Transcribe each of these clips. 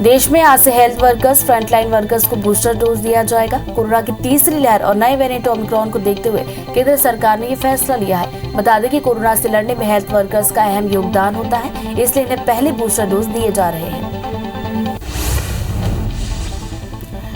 देश में आज से हेल्थ वर्कर्स, फ्रंटलाइन वर्कर्स को बूस्टर डोज दिया जाएगा। कोरोना की तीसरी लहर और नए वेरिएंट ओमिक्रॉन को देखते हुए केंद्र सरकार ने ये फैसला लिया है। बता दें कि कोरोना से लड़ने में हेल्थ वर्कर्स का अहम योगदान होता है, इसलिए इन्हें पहले बूस्टर डोज दिए जा रहे हैं।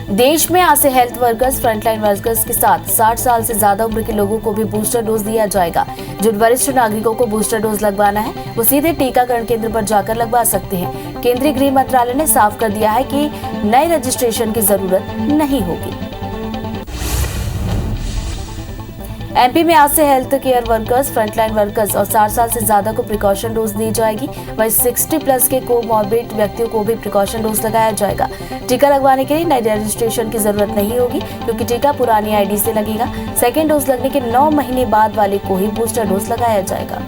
देश में आज से हेल्थ वर्कर्स, फ्रंटलाइन वर्कर्स के साथ 60 साल से ज्यादा उम्र के लोगों को भी बूस्टर डोज दिया जाएगा। जिन वरिष्ठ नागरिकों को बूस्टर डोज लगवाना है वो सीधे टीकाकरण केंद्र पर जाकर लगवा सकते हैं। केंद्रीय गृह मंत्रालय ने साफ कर दिया है कि नए रजिस्ट्रेशन की जरूरत नहीं होगी। एमपी में आज से health care workers, frontline workers और 60 साल से ज्यादा को प्रिकॉशन डोज दी जाएगी। वहीं 60 प्लस के कोमॉर्बिड व्यक्तियों को भी प्रिकॉशन डोज लगाया जाएगा। टीका लगवाने के लिए नई रजिस्ट्रेशन की जरूरत नहीं होगी, क्योंकि टीका पुरानी आईडी से लगेगा। सेकेंड डोज लगने के 9 महीने बाद वाले को ही बूस्टर डोज लगाया जाएगा।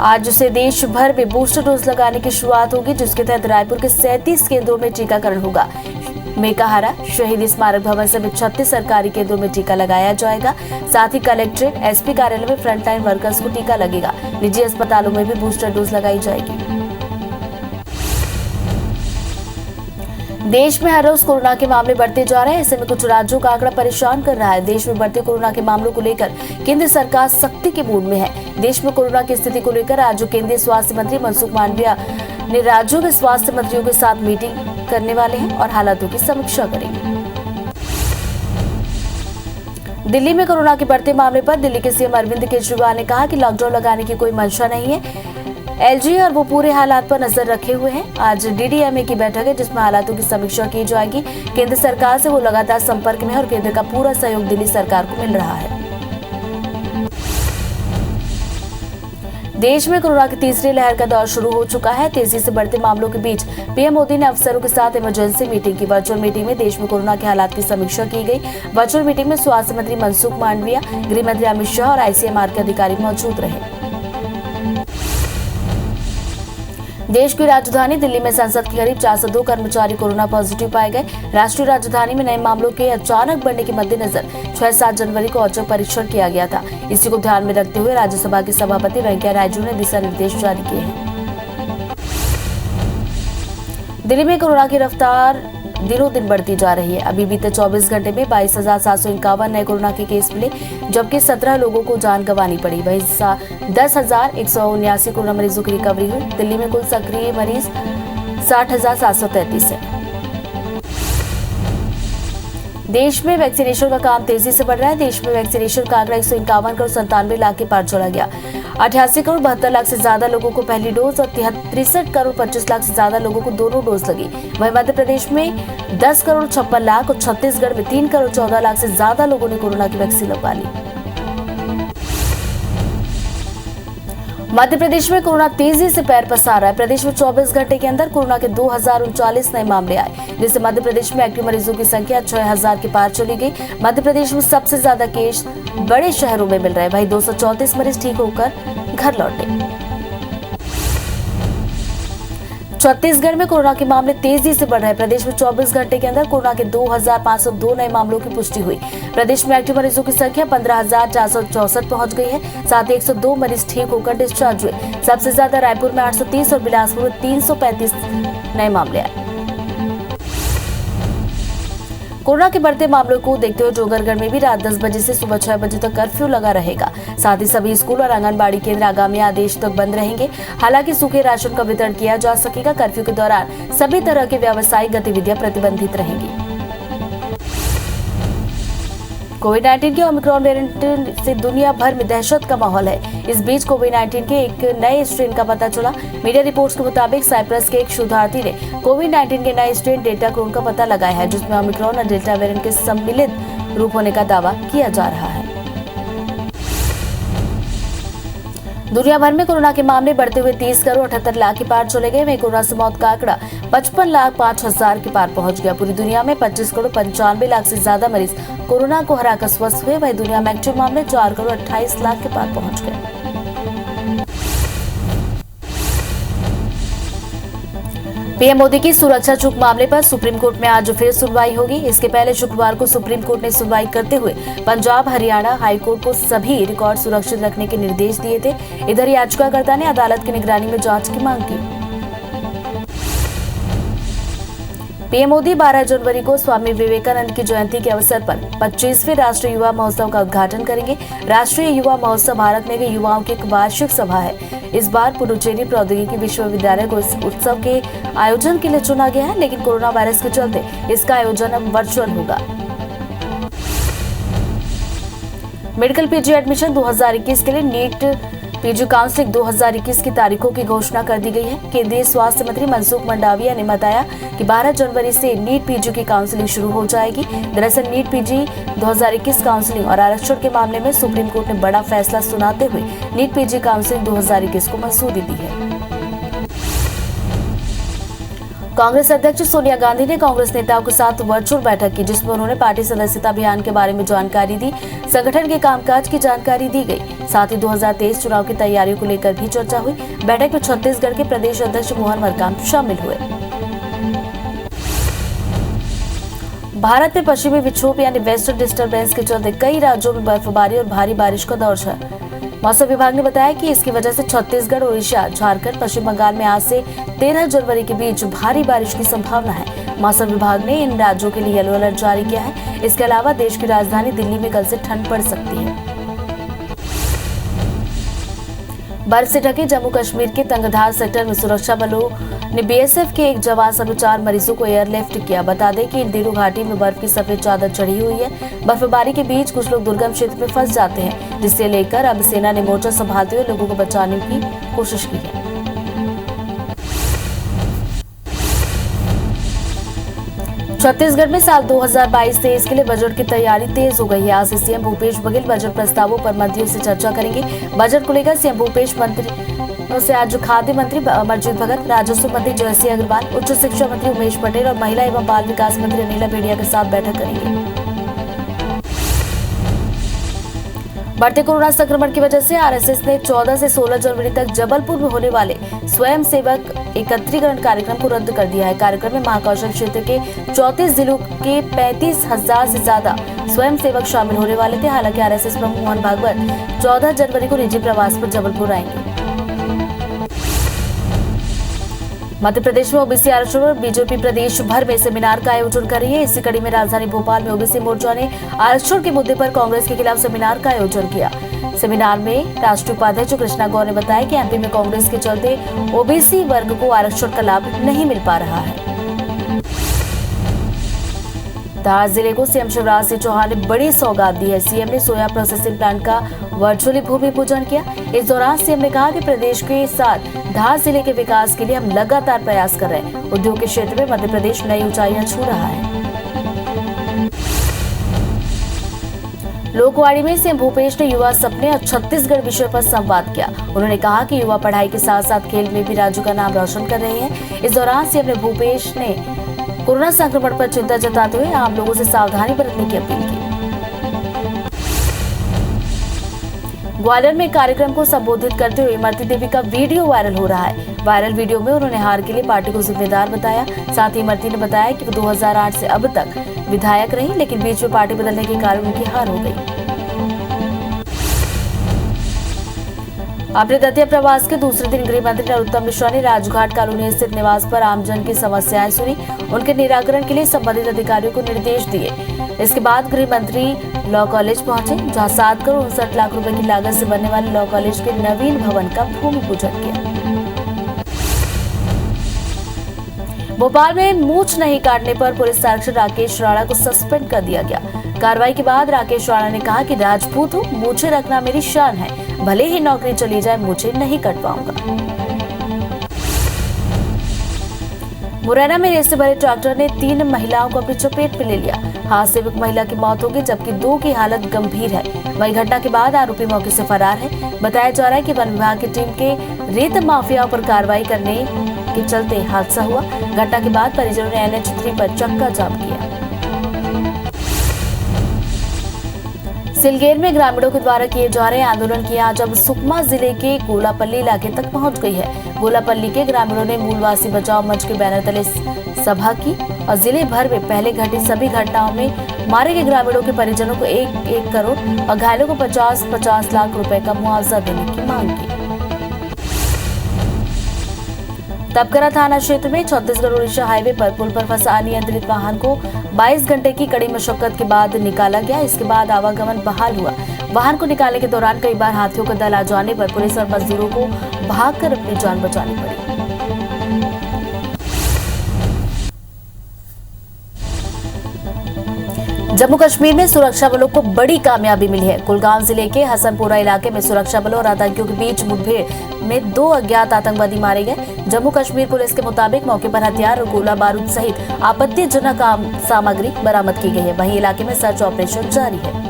आज से देश भर में बूस्टर डोज लगाने की शुरुआत होगी, जिसके तहत रायपुर के 37 केंद्रों में टीकाकरण होगा। मेकाहारा, शहीद स्मारक भवन समेत 36 सरकारी केंद्रों में टीका लगाया जाएगा। साथ ही कलेक्ट्रेट, एसपी कार्यालय में फ्रंटलाइन वर्कर्स को टीका लगेगा। निजी अस्पतालों में भी बूस्टर डोज लगाई जाएगी। देश में हर रोज कोरोना के मामले बढ़ते जा रहे हैं। ऐसे में कुछ राज्यों का आंकड़ा परेशान कर रहा है। देश में बढ़ते कोरोना के मामलों को लेकर केंद्र सरकार सख्ती के मूड में है। देश में कोरोना की स्थिति को लेकर आज केंद्रीय स्वास्थ्य मंत्री मनसुख मांडविया ने राज्यों के स्वास्थ्य मंत्रियों के साथ मीटिंग करने वाले हैं और हालातों की समीक्षा करेंगे। दिल्ली में कोरोना के बढ़ते मामले पर दिल्ली के सीएम अरविंद केजरीवाल ने कहा कि लॉकडाउन लगाने की कोई मंशा नहीं है। एलजी और वो पूरे हालात पर नजर रखे हुए हैं। आज डीडीएमए की बैठक है, जिसमें हालातों की समीक्षा की जाएगी। केंद्र सरकार से वो लगातार संपर्क में है और केंद्र का पूरा सहयोग दिल्ली सरकार को मिल रहा है। देश में कोरोना की तीसरी लहर का दौर शुरू हो चुका है। तेजी से बढ़ते मामलों के बीच पीएम मोदी ने अफसरों के साथ इमरजेंसी मीटिंग की। वर्चुअल मीटिंग में देश में कोरोना के हालात की समीक्षा की गई। वर्चुअल मीटिंग में स्वास्थ्य मंत्री मनसुख मांडविया, गृह मंत्री अमित शाह और आईसीएमआर के अधिकारी मौजूद रहे। देश की राजधानी दिल्ली में संसद के करीब 402 कर्मचारी कोरोना पॉजिटिव पाए गए। राष्ट्रीय राजधानी में नए मामलों के अचानक बढ़ने के मद्देनजर 6-7 जनवरी को औचक परीक्षण किया गया था। इसी को ध्यान में रखते हुए राज्यसभा के सभापति वेंकैया नायडू ने दिशा निर्देश जारी किए हैं। दिल्ली में कोरोना की रफ्तार दिनों दिन बढ़ती जा रही है। अभी बीते 24 घंटे में 22,751 नए कोरोना के केस मिले, जबकि 17 लोगों को जान गंवानी पड़ी। वहीं 10,179 कोरोना मरीजों की रिकवरी हुई। दिल्ली में कुल सक्रिय मरीज 60,733 है। देश में वैक्सीनेशन का काम तेजी से बढ़ रहा है। देश में वैक्सीनेशन का आंकड़ा 151 करोड़ 97 लाख के पार चला गया। 88 करोड़ 72 लाख से ज्यादा लोगों को पहली डोज और 63 करोड़ 25 लाख से ज्यादा लोगों को दोनों डोज लगी। वहीं मध्य प्रदेश में 10 करोड़ 56 लाख और छत्तीसगढ़ में 3 करोड़ 14 लाख से ज्यादा लोगों ने कोरोना की वैक्सीन लगवा ली। मध्य प्रदेश में कोरोना तेजी से पैर पसार रहा है। प्रदेश में 24 घंटे के अंदर कोरोना के 2039 नए मामले आए, जिससे मध्य प्रदेश में एक्टिव मरीजों की संख्या 6000 के पार चली गई। मध्य प्रदेश में सबसे ज्यादा केस बड़े शहरों में मिल रहे हैं। वहीं 234 मरीज ठीक होकर घर लौटे। छत्तीसगढ़ में कोरोना के मामले तेजी से बढ़ रहे हैं। प्रदेश में 24 घंटे के अंदर कोरोना के 2502 नए मामलों की पुष्टि हुई। प्रदेश में एक्टिव मरीजों की संख्या 15,464 पहुंच गई है। साथ ही 102 मरीज ठीक होकर डिस्चार्ज हुए। सबसे ज्यादा रायपुर में 830 और बिलासपुर में 335 नए मामले आए। कोरोना के बढ़ते मामलों को देखते हुए डोंगरगढ़ में भी रात 10 बजे से सुबह 6 बजे तक कर्फ्यू लगा रहेगा। साथ ही सभी स्कूल और आंगनबाड़ी केंद्र आगामी आदेश तक बंद रहेंगे। हालांकि सूखे राशन का वितरण किया जा सकेगा। कर्फ्यू के दौरान सभी तरह के व्यावसायिक गतिविधियां प्रतिबंधित रहेंगी। कोविड-19 के ओमिक्रॉन वेरिएंट से दुनिया भर में दहशत का माहौल है। इस बीच कोविड-19 के एक नए स्ट्रेन का पता चला। मीडिया रिपोर्ट्स के मुताबिक साइप्रस के एक शोधार्थी ने कोविड-19 के नए स्ट्रेन डेल्टा क्रोन का पता लगाया है, जिसमें ओमिक्रॉन और डेल्टा वेरिएंट के सम्मिलित रूप होने का दावा किया जा रहा है। दुनिया भर में कोरोना के मामले बढ़ते हुए 30 करोड़ 78 लाख के पार चले गए। वहीं कोरोना से मौत का आंकड़ा 55,05,000 के पार पहुंच गया। पूरी दुनिया में 25 करोड़ 95 लाख से ज्यादा मरीज कोरोना को हराकर स्वस्थ हुए। वहीं दुनिया में एक्टिव मामले 4 करोड़ 28 लाख के पार पहुंच गए। पीएम मोदी की सुरक्षा चूक मामले पर सुप्रीम कोर्ट में आज फिर सुनवाई होगी। इसके पहले शुक्रवार को सुप्रीम कोर्ट ने सुनवाई करते हुए पंजाब हरियाणा हाईकोर्ट को सभी रिकॉर्ड सुरक्षित रखने के निर्देश दिए थे। इधर याचिकाकर्ता ने अदालत की निगरानी में जांच की मांग की। पीएम मोदी 12 जनवरी को स्वामी विवेकानंद की जयंती के अवसर पर 25वें राष्ट्रीय युवा महोत्सव का उद्घाटन करेंगे। राष्ट्रीय युवा महोत्सव भारत में भी युवाओं की एक वार्षिक सभा है। इस बार पुडुचेरी प्रौद्योगिकी विश्वविद्यालय को इस उत्सव के आयोजन के लिए चुना गया है, लेकिन कोरोना वायरस के चलते इसका आयोजन अब वर्चुअल होगा। मेडिकल पीजी एडमिशन 2021 के लिए नीट पीजी काउंसलिंग 2021 की तारीखों की घोषणा कर दी गई है। केंद्रीय स्वास्थ्य मंत्री मनसुख मंडाविया ने बताया कि 12 जनवरी से नीट पीजी की काउंसलिंग शुरू हो जाएगी। दरअसल नीट पीजी 2021 काउंसलिंग और आरक्षण के मामले में सुप्रीम कोर्ट ने बड़ा फैसला सुनाते हुए नीट पीजी काउंसलिंग 2021 को मंजूरी दी है। कांग्रेस अध्यक्ष सोनिया गांधी ने कांग्रेस नेताओं के साथ वर्चुअल बैठक की, जिसमें उन्होंने पार्टी सदस्यता अभियान के बारे में जानकारी दी। संगठन के कामकाज की जानकारी दी गई। साथ ही 2023 चुनाव की तैयारियों को लेकर भी चर्चा हुई। बैठक में छत्तीसगढ़ के प्रदेश अध्यक्ष मोहन मरकाम शामिल हुए। भारत में पश्चिमी विक्षोभ यानी वेस्टर्न डिस्टर्बेंस के चलते कई राज्यों में बर्फबारी और भारी बारिश का दौर है। मौसम विभाग ने बताया कि इसकी वजह से छत्तीसगढ़, उड़ीसा, झारखंड, पश्चिम बंगाल में आज से 13 जनवरी के बीच भारी बारिश की संभावना है। मौसम विभाग ने इन राज्यों के लिए येलो अलर्ट जारी किया है। इसके अलावा देश की राजधानी दिल्ली में कल से ठंड पड़ सकती है। बर्फ से ढके जम्मू कश्मीर के तंगधार सेक्टर में सुरक्षा बलों ने बीएसएफ के एक जवान समेत 4 मरीजों को एयरलिफ्ट किया। बता दें कि इन दिनों घाटी में बर्फ की सफेद चादर चढ़ी हुई है। बर्फबारी के बीच कुछ लोग दुर्गम क्षेत्र में फंस जाते हैं, जिससे लेकर अब सेना ने मोर्चा संभालते हुए लोगों को बचाने की कोशिश की है। छत्तीसगढ़ में साल 2022-23 के लिए बजट की तैयारी तेज हो गई है। आज सीएम भूपेश बघेल बजट प्रस्तावों पर मंत्रियों से चर्चा करेंगे। बजट को लेकर सीएम भूपेश मंत्री से आज खाद्य मंत्री अमरजीत भगत, राजस्व मंत्री जयसिंह अग्रवाल, उच्च शिक्षा मंत्री उमेश पटेल और महिला एवं बाल विकास मंत्री अनिला भेड़िया के साथ बैठक करेंगे। बढ़ते कोरोना संक्रमण की वजह से आरएसएस ने 14 से 16 जनवरी तक जबलपुर में होने वाले स्वयं सेवक एकत्रीकरण कार्यक्रम को रद्द कर दिया है। कार्यक्रम में महाकौशल क्षेत्र के 34 जिलों के 35,000 से ज्यादा स्वयं सेवक शामिल होने वाले थे। हालांकि आरएसएस प्रमुख मोहन भागवत 14 जनवरी को निजी प्रवास पर जबलपुर आएंगे। मध्य प्रदेश में ओबीसी आरक्षण पर बीजेपी प्रदेश भर में सेमिनार का आयोजन कर रही है। इसी कड़ी में राजधानी भोपाल में ओबीसी मोर्चा ने आरक्षण के मुद्दे पर कांग्रेस के खिलाफ सेमिनार का आयोजन किया। सेमिनार में राष्ट्रीय उपाध्यक्ष कृष्णा गौर ने बताया कि एमपी में कांग्रेस के चलते ओबीसी वर्ग को आरक्षण का लाभ नहीं मिल पा रहा है। धार जिले को सीएम शिवराज सिंह चौहान ने बड़ी सौगात दी है। सीएम ने सोया प्रोसेसिंग प्लांट का वर्चुअली भूमि पूजन किया। इस दौरान सीएम ने कहा कि प्रदेश के साथ धार जिले के विकास के लिए हम लगातार प्रयास कर रहे हैं। उद्योग के क्षेत्र में मध्य प्रदेश नई ऊंचाइयां छू रहा है। लोकवाणी में सीएम भूपेश ने युवा सपने और छत्तीसगढ़ विषय पर संवाद किया। उन्होंने कहा कि युवा पढ़ाई के साथ साथ खेल में भी राज्य का नाम रोशन कर रहे हैं। इस दौरान सीएम ने भूपेश ने कोरोना संक्रमण पर चिंता जताते हुए आम लोगों से सावधानी बरतने की अपील की। ग्वालियर में कार्यक्रम को संबोधित करते हुए इमरती देवी का वीडियो वायरल हो रहा है। वायरल वीडियो में उन्होंने हार के लिए पार्टी को जिम्मेदार बताया। साथ ही इमरती ने बताया कि वो 2008 से अब तक विधायक रही, लेकिन बीच में पार्टी बदलने के कारण उनकी हार हो गई। अपने दतिया प्रवास के दूसरे दिन गृह मंत्री नरोत्तम मिश्रा ने राजघाट कॉलोनी स्थित निवास पर आमजन की समस्याएं सुनी। उनके निराकरण के लिए संबंधित अधिकारियों को निर्देश दिए। इसके बाद गृह मंत्री लॉ कॉलेज पहुंचे, जहां 7 करोड़ 59 लाख रुपए की लागत से बनने वाले लॉ कॉलेज के नवीन भवन का भूमि पूजन किया। भोपाल में मूंछ नहीं काटने पर पुलिस आरक्षक राकेश राणा को सस्पेंड कर दिया गया। कार्रवाई के बाद राकेश राणा ने कहा कि राजपूत हूं, मूंछें रखना मेरी शान है, भले ही नौकरी चली जाए मूंछें नहीं कटवाऊंगा। मुरैना में रेत से भरे ट्रैक्टर ने 3 महिलाओं को अपनी चपेट में ले लिया। हादसे में एक महिला की मौत हो गई, जबकि 2 की हालत गंभीर है। वहीं घटना के बाद आरोपी मौके से फरार है। बताया जा रहा है कि वन विभाग की टीम के रेत माफियाओं पर कार्रवाई करने के चलते हादसा हुआ। घटना के बाद परिजनों ने NH3 पर चक्का जाम किया। सिलगेर में ग्रामीणों के द्वारा किए जा रहे आंदोलन की आज अब सुकमा जिले के गोलापल्ली इलाके तक पहुंच गई है। गोलापल्ली के ग्रामीणों ने मूलवासी बचाओ मंच के बैनर तले सभा की और जिले भर में पहले घटी सभी घटनाओं में मारे गए ग्रामीणों के परिजनों को 1-1 करोड़ और घायलों को 50-50 लाख रुपए का मुआवजा देने की मांग की। तपकरा थाना क्षेत्र में छत्तीसगढ़ उड़ीसा हाईवे पर पुल पर फंसा अनियंत्रित वाहन को 22 घंटे की कड़ी मशक्कत के बाद निकाला गया। इसके बाद आवागमन बहाल हुआ। वाहन को निकालने के दौरान कई बार हाथियों का दल आ जाने पर पुलिस और मजदूरों को भागकर अपनी जान बचानी पड़ी। जम्मू कश्मीर में सुरक्षा बलों को बड़ी कामयाबी मिली है। कुलगाम जिले के हसनपुरा इलाके में सुरक्षा बलों और आतंकियों के बीच मुठभेड़ में 2 अज्ञात आतंकवादी मारे गए। जम्मू कश्मीर पुलिस के मुताबिक मौके पर हथियार और गोला बारूद सहित आपत्तिजनक सामग्री बरामद की गई है। वहीं इलाके में सर्च ऑपरेशन जारी है।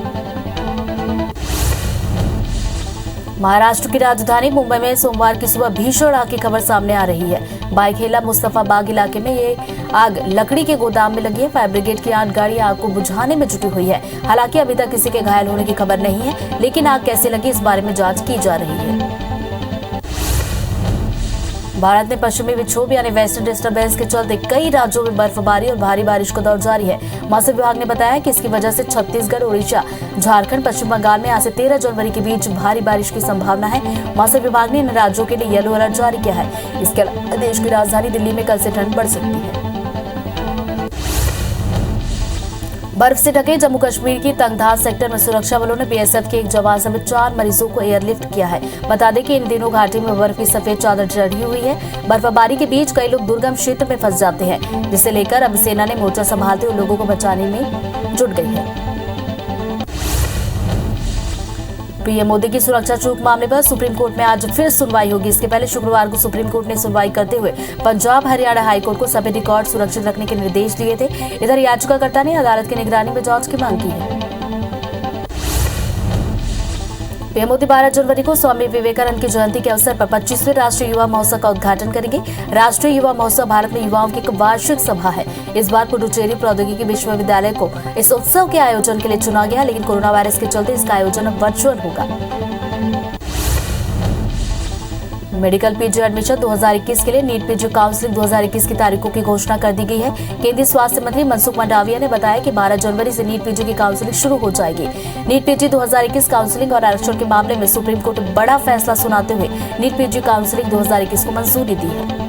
महाराष्ट्र की राजधानी मुंबई में सोमवार की सुबह भीषण आग की खबर सामने आ रही है। बाइखेला मुस्तफाबाग इलाके में ये आग लकड़ी के गोदाम में लगी है। फायर ब्रिगेड की 8 गाड़ियां आग को बुझाने में जुटी हुई है। हालांकि अभी तक किसी के घायल होने की खबर नहीं है, लेकिन आग कैसे लगी इस बारे में जांच की जा रही है। भारत में पश्चिमी विक्षोभ यानी वेस्टर्न डिस्टर्बेंस के चलते कई राज्यों में बर्फबारी और भारी बारिश का दौर जारी है। मौसम विभाग ने बताया कि इसकी वजह से छत्तीसगढ़, उड़ीसा, झारखंड, पश्चिम बंगाल में आज से 13 जनवरी के बीच भारी बारिश की संभावना है। मौसम विभाग ने इन राज्यों के लिए येलो अलर्ट जारी किया है। इसके अलावा देश की राजधानी दिल्ली में कल से ठंड बढ़ सकती है। बर्फ से ढके जम्मू कश्मीर की तंगधार सेक्टर में सुरक्षा बलों ने बीएसएफ के एक जवान समेत 4 मरीजों को एयरलिफ्ट किया है। बता दें कि इन दिनों घाटी में बर्फ की सफेद चादर चढ़ी हुई है। बर्फबारी के बीच कई लोग दुर्गम क्षेत्र में फंस जाते हैं, जिसे लेकर अब सेना ने मोर्चा संभालते हुए लोगों को बचाने में जुट गई है। पीएम मोदी की सुरक्षा चूक मामले पर सुप्रीम कोर्ट में आज फिर सुनवाई होगी। इसके पहले शुक्रवार को सुप्रीम कोर्ट ने सुनवाई करते हुए पंजाब हरियाणा हाईकोर्ट को सभी रिकॉर्ड सुरक्षित रखने के निर्देश दिए थे। इधर याचिकाकर्ता ने अदालत की निगरानी में जांच की मांग की है। पीएम मोदी 12 जनवरी को स्वामी विवेकानंद की जयंती के अवसर पर 25वें राष्ट्रीय युवा महोत्सव का उद्घाटन करेंगे। राष्ट्रीय युवा महोत्सव भारत में युवाओं की एक वार्षिक सभा है। इस बार पुडुचेरी प्रौद्योगिकी विश्वविद्यालय को इस उत्सव के आयोजन के लिए चुना गया, लेकिन कोरोना वायरस के चलते इसका आयोजन अब वर्चुअल होगा। मेडिकल पीजी एडमिशन 2021 के लिए नीट पीजी काउंसलिंग 2021 की तारीखों की घोषणा कर दी गई है। केंद्रीय स्वास्थ्य मंत्री मनसुख मंडाविया ने बताया कि 12 जनवरी से नीट पीजी की काउंसलिंग शुरू हो जाएगी। नीट पीजी 2021 काउंसलिंग और आरक्षण के मामले में सुप्रीम कोर्ट ने बड़ा फैसला सुनाते हुए नीट पीजी काउंसलिंग 2021 को मंजूरी दी है।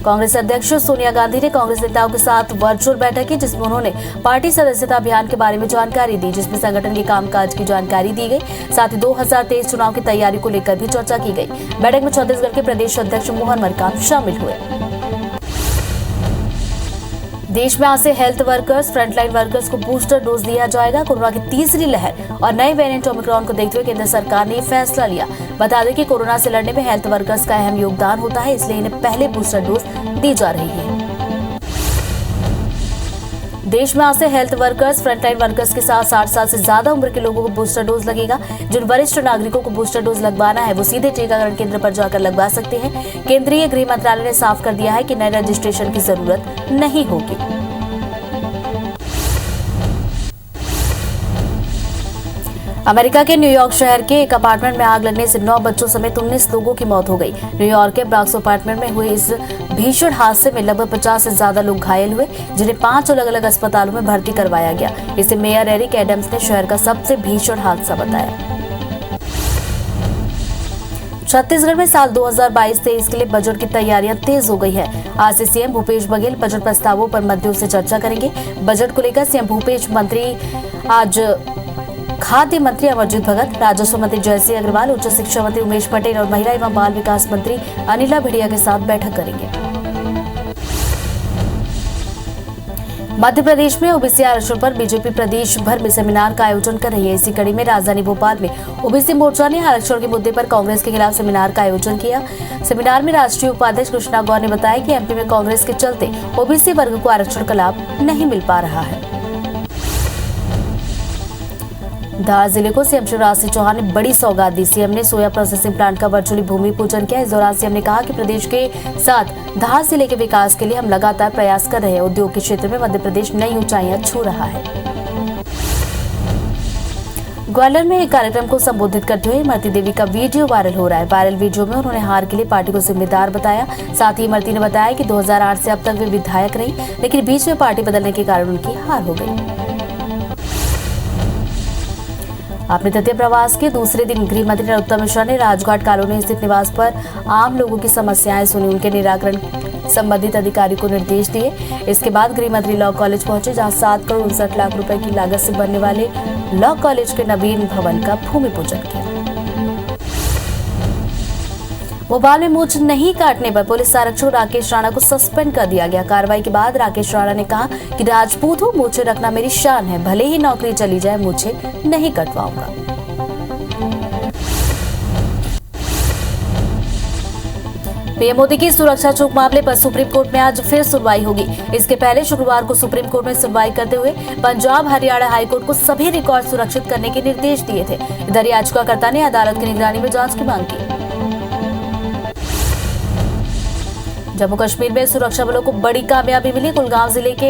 कांग्रेस अध्यक्ष सोनिया गांधी ने कांग्रेस नेताओं के साथ वर्चुअल बैठक की, जिसमें उन्होंने पार्टी सदस्यता अभियान के बारे में जानकारी दी, जिसमें संगठन के कामकाज की जानकारी दी गई। साथ ही 2023 चुनाव की तैयारी को लेकर भी चर्चा की गई। बैठक में छत्तीसगढ़ के प्रदेश अध्यक्ष मोहन मरकाम शामिल हुए। देश में आज से हेल्थ वर्कर्स, फ्रंटलाइन वर्कर्स को बूस्टर डोज दिया जाएगा। कोरोना की तीसरी लहर और नए वेरिएंट ओमिक्रॉन को देखते हुए केंद्र सरकार ने फैसला लिया। बता दें कि कोरोना से लड़ने में हेल्थ वर्कर्स का अहम योगदान होता है, इसलिए इन्हें पहले बूस्टर डोज दी जा रही है। देश में आज से हेल्थ वर्कर्स, फ्रंटलाइन वर्कर्स के साथ 60 साल से ज्यादा उम्र के लोगों को बूस्टर डोज लगेगा। जिन वरिष्ठ नागरिकों को बूस्टर डोज लगवाना है वो सीधे टीकाकरण केंद्र पर जाकर लगवा सकते हैं। केंद्रीय गृह मंत्रालय ने साफ कर दिया है कि नए रजिस्ट्रेशन की जरूरत नहीं होगी। अमेरिका के न्यूयॉर्क शहर के एक अपार्टमेंट में आग लगने से 9 बच्चों समेत 19 लोगों की मौत हो गई। न्यूयॉर्क के ब्रॉन्क्स अपार्टमेंट में हुए इस भीषण हादसे में लगभग 50 से ज्यादा लोग घायल हुए, जिन्हें 5 अलग अलग अस्पतालों में भर्ती करवाया गया। इसे मेयर एरिक एडम्स ने शहर का सबसे भीषण हादसा बताया। छत्तीसगढ़ में साल 2022-23 के लिए बजट की तैयारियां तेज हो गई है। आज से सीएम भूपेश बघेल बजट प्रस्तावों पर मंत्रियों से चर्चा करेंगे। बजट को लेकर सीएम भूपेश मंत्री आज खाद्य मंत्री अमरजीत भगत, राजस्व मंत्री जयसिंह अग्रवाल, उच्च शिक्षा मंत्री उमेश पटेल और महिला एवं बाल विकास मंत्री अनिला भेड़िया के साथ बैठक करेंगे। मध्य प्रदेश में ओबीसी आरक्षण पर बीजेपी प्रदेश भर में सेमिनार का आयोजन कर रही है। इसी कड़ी में राजधानी भोपाल में ओबीसी मोर्चा ने आरक्षण के मुद्दे पर कांग्रेस के खिलाफ सेमिनार का आयोजन किया। सेमिनार में राष्ट्रीय उपाध्यक्ष कृष्णा गौर ने बताया कि एमपी में कांग्रेस के चलते ओबीसी वर्ग को आरक्षण का लाभ नहीं मिल पा रहा है। धार जिले को सीएम शिवराज सिंह चौहान ने बड़ी सौगात दी। सीएम ने सोया प्रोसेसिंग प्लांट का वर्चुअली भूमि पूजन किया। इस दौरान सीएम ने कहा कि प्रदेश के साथ धार जिले के विकास के लिए हम लगातार प्रयास कर रहे हैं। उद्योग के क्षेत्र में मध्य प्रदेश नई ऊंचाइयां छू रहा है। ग्वालियर में एक कार्यक्रम को संबोधित करते हुए इमरती देवी का वीडियो वायरल हो रहा है। वायरल वीडियो में उन्होंने हार के लिए पार्टी को जिम्मेदार बताया। साथ ही इमरती ने बताया कि 2008 से अब तक वे विधायक रही, लेकिन बीच में पार्टी बदलने के कारण उनकी हार हो गई। अपने तृतीय प्रवास के दूसरे दिन गृह मंत्री नरोत्तम मिश्रा ने राजघाट कॉलोनी स्थित निवास पर आम लोगों की समस्याएं सुनी, उनके निराकरण संबंधित अधिकारी को निर्देश दिए। इसके बाद गृह मंत्री लॉ कॉलेज पहुंचे, जहां 7,59,00,000 रुपए की लागत से बनने वाले लॉ कॉलेज के नवीन भवन का भूमि पूजन किया। भोपाल में मूंछ नहीं काटने पर पुलिस आरक्षक राकेश राणा को सस्पेंड कर दिया गया। कार्रवाई के बाद राकेश राणा ने कहा कि राजपूत हूं, मूंछें रखना मेरी शान है, भले ही नौकरी चली जाए मूंछें नहीं कटवाऊंगा। पीएम मोदी की सुरक्षा चूक मामले पर सुप्रीम कोर्ट में आज फिर सुनवाई होगी। इसके पहले शुक्रवार को सुप्रीम कोर्ट में सुनवाई करते हुए पंजाब हरियाणा हाईकोर्ट को सभी रिकॉर्ड सुरक्षित करने के निर्देश दिए थे। इधर याचिकाकर्ता ने अदालत की निगरानी में जांच की मांग की। जम्मू कश्मीर में सुरक्षा बलों को बड़ी कामयाबी मिली। कुलगाम जिले के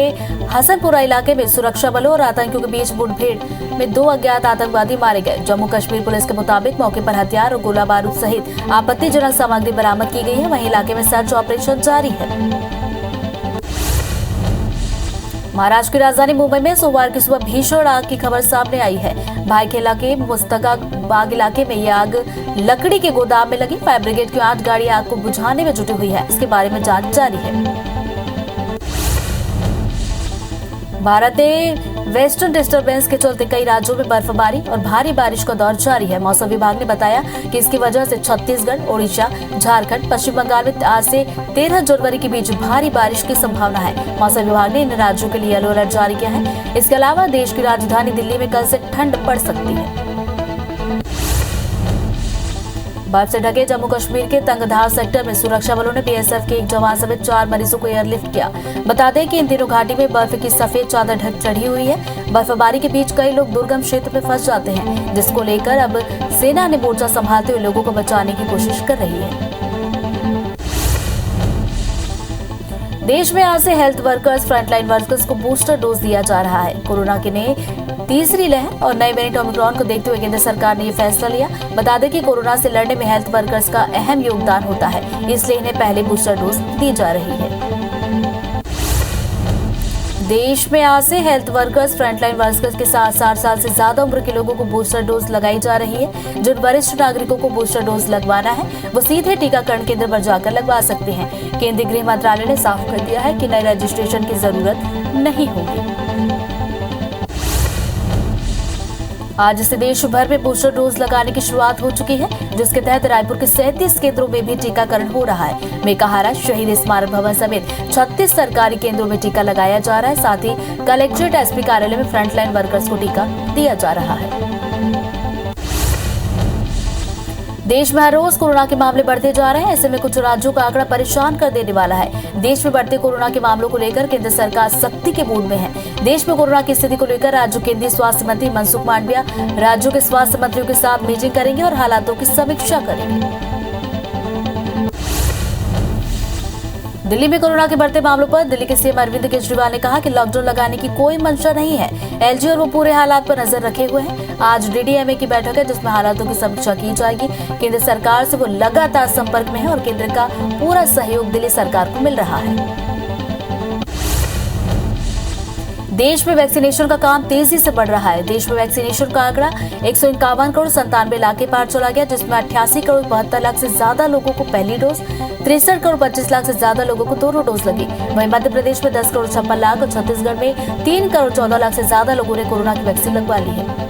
हसनपुरा इलाके में सुरक्षा बलों और आतंकियों के बीच मुठभेड़ में 2 अज्ञात आतंकवादी मारे गए। जम्मू कश्मीर पुलिस के मुताबिक मौके पर हथियार और गोला बारूद सहित आपत्तिजनक सामग्री बरामद की गई है। वहीं इलाके में सर्च ऑपरेशन जारी है। महाराष्ट्र की राजधानी मुंबई में सोमवार की सुबह भीषण आग की खबर सामने आई है। भाईखेला के मुस्तका बाग इलाके में यह आग लकड़ी के गोदाम में लगी। फायर ब्रिगेड की 8 गाड़ी आग को बुझाने में जुटी हुई है। इसके बारे में जांच जारी है। भारत में वेस्टर्न डिस्टर्बेंस के चलते कई राज्यों में बर्फबारी और भारी बारिश का दौर जारी है। मौसम विभाग ने बताया कि इसकी वजह से छत्तीसगढ़, ओडिशा, झारखंड, पश्चिम बंगाल में आज से 13 जनवरी के बीच भारी बारिश की संभावना है। मौसम विभाग ने इन राज्यों के लिए येलो अलर्ट जारी किया है। इसके अलावा देश की राजधानी दिल्ली में कल से ठंड पड़ सकती है। बर्फ से ढके जम्मू कश्मीर के तंगधार सेक्टर में सुरक्षा बलों ने बीएसएफ के एक जवान समेत 4 मरीजों को एयरलिफ्ट किया। बता दें कि इन दिनों घाटी में बर्फ की सफेद चादर ढक चढ़ी हुई है। बर्फबारी के बीच कई लोग दुर्गम क्षेत्र में फंस जाते हैं, जिसको लेकर अब सेना ने मोर्चा संभालते हुए लोगों को बचाने की कोशिश कर रही है। देश में आज से हेल्थ वर्कर्स, फ्रंटलाइन वर्कर्स को बूस्टर डोज दिया जा रहा है। कोरोना के नए तीसरी लहर और नए वेरिएंट ओमिक्रॉन को देखते हुए केंद्र सरकार ने ये फैसला लिया। बता दें कि कोरोना से लड़ने में हेल्थ वर्कर्स का अहम योगदान होता है, इसलिए इन्हें पहले बूस्टर डोज दी जा रही है। देश में आज से हेल्थ वर्कर्स, फ्रंटलाइन वर्कर्स के साथ 60 साल से ज्यादा उम्र के लोगों को बूस्टर डोज लगाई जा रही है। जिन वरिष्ठ नागरिकों को बूस्टर डोज लगवाना है वो सीधे टीकाकरण केंद्र पर जाकर लगवा सकते हैं। केंद्रीय गृह मंत्रालय ने साफ कर दिया है कि नए रजिस्ट्रेशन की जरूरत नहीं होगी। आज से देश भर में बूस्टर डोज लगाने की शुरुआत हो चुकी है, जिसके तहत रायपुर के 37 केंद्रों में भी टीकाकरण हो रहा है। मेकाहारा, शहीद स्मारक भवन समेत 36 सरकारी केंद्रों में टीका लगाया जा रहा है। साथ ही कलेक्ट्रेट, एसपी कार्यालय में फ्रंटलाइन वर्कर्स को टीका दिया जा रहा है। देश में हर रोज कोरोना के मामले बढ़ते जा रहे हैं। ऐसे में कुछ राज्यों का आंकड़ा परेशान कर देने वाला है। देश में बढ़ते कोरोना के मामलों को लेकर केंद्र सरकार सख्ती के मूड में है। देश में कोरोना की स्थिति को लेकर राज्य केंद्रीय स्वास्थ्य मंत्री मनसुख मांडविया राज्यों के स्वास्थ्य मंत्रियों के साथ मीटिंग करेंगे और हालातों की समीक्षा करेंगे। दिल्ली में कोरोना के बढ़ते मामलों पर दिल्ली के सीएम अरविंद केजरीवाल ने कहा कि लॉकडाउन लगाने की कोई मंशा नहीं है। एलजी और वो पूरे हालात पर नजर रखे हुए हैं। आज डीडीएमए की बैठक है, जिसमें हालातों की समीक्षा की जाएगी। केंद्र सरकार से वो लगातार संपर्क में है और केंद्र का पूरा सहयोग दिल्ली सरकार को मिल रहा है। देश में वैक्सीनेशन का काम तेजी से बढ़ रहा है। देश में वैक्सीनेशन का आंकड़ा 151 करोड़ 97 लाख के पार चला गया, जिसमें 88 करोड़ 72 लाख से ज्यादा लोगों को पहली डोज, 63 करोड़ 25 लाख से ज्यादा लोगों को दोनों डोज लगी। वहीं मध्य प्रदेश में 10 करोड़ 56 लाख और छत्तीसगढ़ में 3 करोड़ 14 लाख से ज्यादा लोगों ने कोरोना की वैक्सीन लगवा ली है।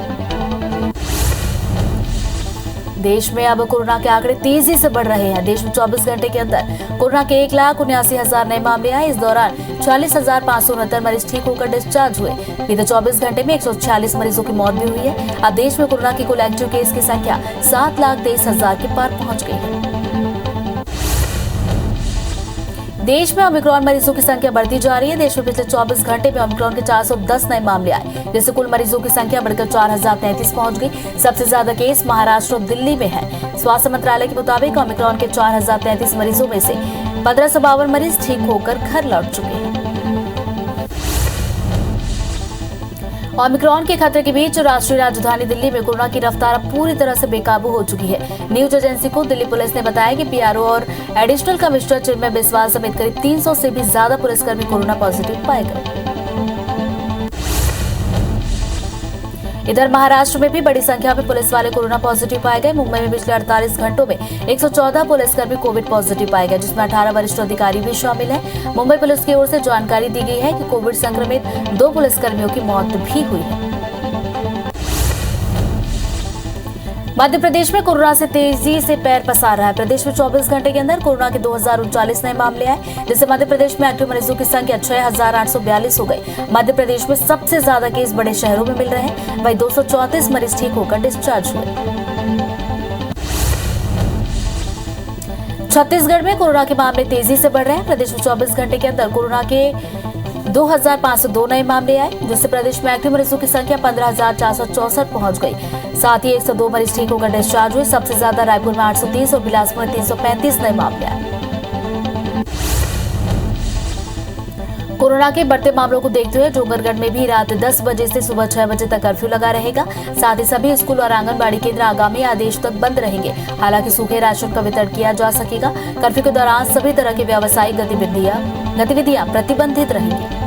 देश में अब कोरोना के आंकड़े तेजी से बढ़ रहे हैं। देश में 24 घंटे के अंदर कोरोना के 1,79,000 नए मामले आए। इस दौरान 40,569 मरीज ठीक होकर डिस्चार्ज हुए। बीते 24 घंटे में 146 मरीजों की मौत भी हुई है। अब देश में कोरोना की कुल एक्टिव केस की संख्या 7,23,000 के पार पहुंच गई है। देश में ओमिक्रॉन मरीजों की संख्या बढ़ती जा रही है। देश में पिछले 24 घंटे में ओमिक्रॉन के 410 नए मामले आए, जिससे कुल मरीजों की संख्या बढ़कर 4,033 पहुंच गई। सबसे ज्यादा केस महाराष्ट्र और दिल्ली में है। स्वास्थ्य मंत्रालय के मुताबिक ओमिक्रॉन के 4,033 मरीजों में से 1,552 मरीज ठीक होकर घर लौट चुके हैं। ओमिक्रॉन के खतरे के बीच राष्ट्रीय राजधानी दिल्ली में कोरोना की रफ्तार पूरी तरह से बेकाबू हो चुकी है। न्यूज एजेंसी को दिल्ली पुलिस ने बताया कि पीआरओ और एडिशनल कमिश्नर चिन्मय बिस्वाल समेत करीब 300 से भी ज्यादा पुलिसकर्मी कोरोना पॉजिटिव पाए गए। इधर महाराष्ट्र में भी बड़ी संख्या में पुलिस वाले कोरोना पॉजिटिव पाए गए। मुंबई में पिछले 48 घंटों में 114 पुलिसकर्मी कोविड पॉजिटिव पाए गए, जिसमें 18 वरिष्ठ अधिकारी भी शामिल हैं। मुंबई पुलिस की ओर से जानकारी दी गई है कि कोविड संक्रमित 2 पुलिसकर्मियों की मौत भी हुई है। मध्य प्रदेश में कोरोना से तेजी से पैर पसार रहा है। प्रदेश में 24 घंटे के अंदर कोरोना के 2039 नए मामले आए, जिससे मध्य प्रदेश में एक्टिव मरीजों की संख्या 6842 हो गई। मध्य प्रदेश में सबसे ज्यादा केस बड़े शहरों में मिल रहे हैं, वहीं 234 मरीज ठीक होकर डिस्चार्ज हुए। छत्तीसगढ़ में कोरोना के मामले तेजी से बढ़ रहे हैं। प्रदेश में 24 घंटे के अंदर कोरोना के 2502 नए मामले आए, जिससे प्रदेश में एक्टिव मरीजों की संख्या 15,464 पहुंच गई। साथ ही 102 मरीज ठीक होकर डिस्चार्ज हुए। सबसे ज्यादा रायपुर में 830 और बिलासपुर में 335 नए मामले आए। कोरोना के बढ़ते मामलों को देखते हुए डोंगरगढ़ में भी रात 10 बजे से सुबह 6 बजे तक कर्फ्यू लगा रहेगा। साथ ही सभी स्कूल और आंगनबाड़ी केंद्र आगामी आदेश तक बंद रहेंगे। हालांकि सूखे राशन का वितरण किया जा सकेगा। कर्फ्यू के दौरान सभी तरह की व्यावसायिक गतिविधियां प्रतिबंधित रहेंगी।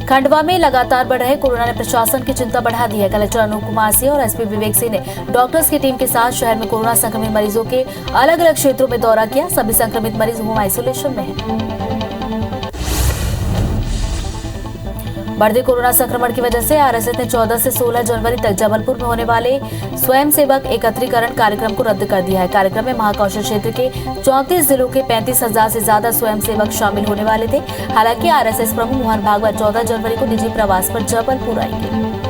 खंडवा में लगातार बढ़ रहे कोरोना ने प्रशासन की चिंता बढ़ा दी है। कलेक्टर अनूप कुमार सिंह और एसपी विवेक सिंह ने डॉक्टर्स की टीम के साथ शहर में कोरोना संक्रमित मरीजों के अलग अलग क्षेत्रों में दौरा किया। सभी संक्रमित मरीज होम आइसोलेशन में हैं। बढ़ते कोरोना संक्रमण की वजह से आरएसएस ने 14 से 16 जनवरी तक जबलपुर में होने वाले स्वयंसेवक एकत्रीकरण कार्यक्रम को रद्द कर दिया है। कार्यक्रम में महाकौशल क्षेत्र के 34 जिलों के 35,000 से ज्यादा स्वयंसेवक शामिल होने वाले थे। हालांकि आरएसएस प्रमुख मोहन भागवत 14 जनवरी को निजी प्रवास पर जबलपुर आएंगे।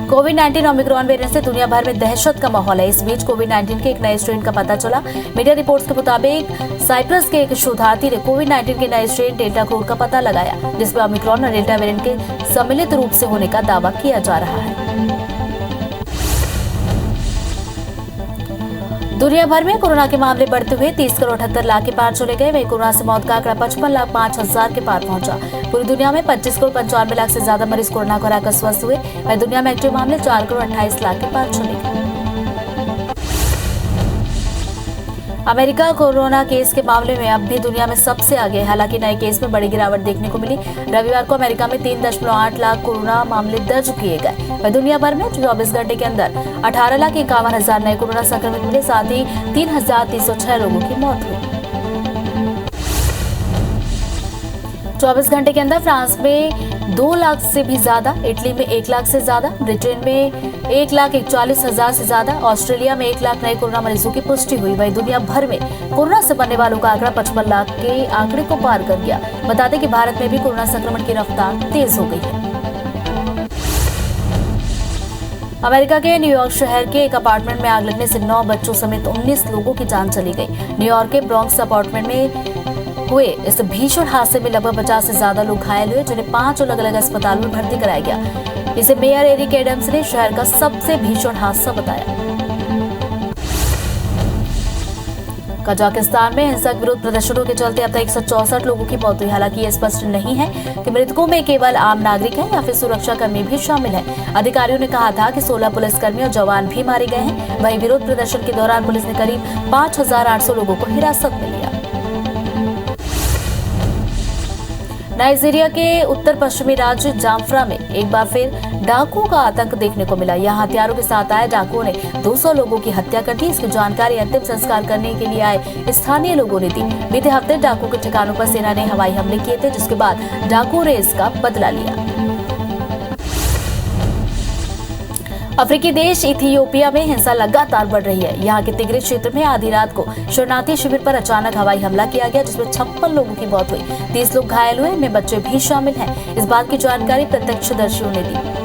कोविड-19 ओमिक्रॉन वेरिएंट से दुनिया भर में दहशत का माहौल है। इस बीच कोविड-19 के एक नए स्ट्रेन का पता चला। मीडिया रिपोर्ट्स के मुताबिक साइप्रस के एक शोधार्थी ने कोविड-19 के नए स्ट्रेन डेल्टा क्रोन का पता लगाया, जिसमें ओमिक्रॉन और डेल्टा वेरिएंट के सम्मिलित रूप से होने का दावा किया जा रहा है। दुनिया भर में कोरोना के मामले बढ़ते हुए 30 करोड़ 78 लाख के पार चले गए। वहीं कोरोना से मौत का आंकड़ा 55,05,000 के पार पहुंचा। पूरी दुनिया में 25 करोड़ 95 लाख से ज्यादा मरीज कोरोना को हराकर स्वस्थ हुए। वहीं दुनिया में एक्टिव मामले 4 करोड़ 28 लाख के पार चले गए। अमेरिका कोरोना केस के मामले में अब भी दुनिया में सबसे आगे है। हालांकि नए केस में बड़ी गिरावट देखने को मिली। रविवार को अमेरिका में 3.8 लाख कोरोना मामले दर्ज किए गए। वहीं दुनिया भर में 24 घंटे के अंदर 18,51,000 नए कोरोना संक्रमित मिले। साथ ही 3,306 लोगों की मौत हुई। 24 घंटे के अंदर फ्रांस में 2 लाख से भी ज्यादा, इटली में 1 लाख से ज्यादा, ब्रिटेन में 1,41,000 से ज्यादा, ऑस्ट्रेलिया में 1 लाख नए कोरोना मरीजों की पुष्टि हुई। वहीं दुनिया भर में कोरोना से मरने वालों का आंकड़ा 55 लाख के आंकड़े को पार कर गया। बता दें कि भारत में भी कोरोना संक्रमण की रफ्तार तेज हो गई है। अमेरिका के न्यूयॉर्क शहर के एक अपार्टमेंट में आग लगने से 9 बच्चों समेत 19 लोगों की जान चली गई। न्यूयॉर्क के ब्रॉन्क्स अपार्टमेंट में हुए इस भीषण हादसे में लगभग 50 से ज्यादा लोग घायल हुए, जिन्हें 5 अलग अलग अस्पतालों में भर्ती कराया गया। इसे मेयर एरिक एडम्स ने शहर का सबसे भीषण हादसा बताया। कजाकिस्तान में हिंसक विरोध प्रदर्शनों के चलते अब तक 164 लोगों की मौत हुई। हालांकि ये स्पष्ट नहीं है कि मृतकों में केवल आम नागरिक हैं या फिर सुरक्षा कर्मी भी शामिल हैं। अधिकारियों ने कहा था कि 16 पुलिसकर्मी और जवान भी मारे गए हैं। वहीं विरोध प्रदर्शन के दौरान पुलिस ने करीब 5,800 लोगों को हिरासत में लिया। नाइजीरिया के उत्तर पश्चिमी राज्य जामफ्रा में एक बार फिर डाकुओं का आतंक देखने को मिला। यहाँ हथियारों के साथ आए डाकुओं ने 200 लोगों की हत्या कर दी। इसकी जानकारी अंतिम संस्कार करने के लिए आए स्थानीय लोगों ने दी। बीते हफ्ते डाकुओं के ठिकानों पर सेना ने हवाई हमले किए थे, जिसके बाद डाकुओं ने इसका बदला लिया। अफ्रीकी देश इथियोपिया में हिंसा लगातार बढ़ रही है। यहाँ के तिग्रे क्षेत्र में आधी रात को शरणार्थी शिविर पर अचानक हवाई हमला किया गया, जिसमें 56 लोगों की मौत हुई। 30 लोग घायल हुए, इनमें बच्चे भी शामिल हैं। इस बात की जानकारी प्रत्यक्षदर्शियों ने दी।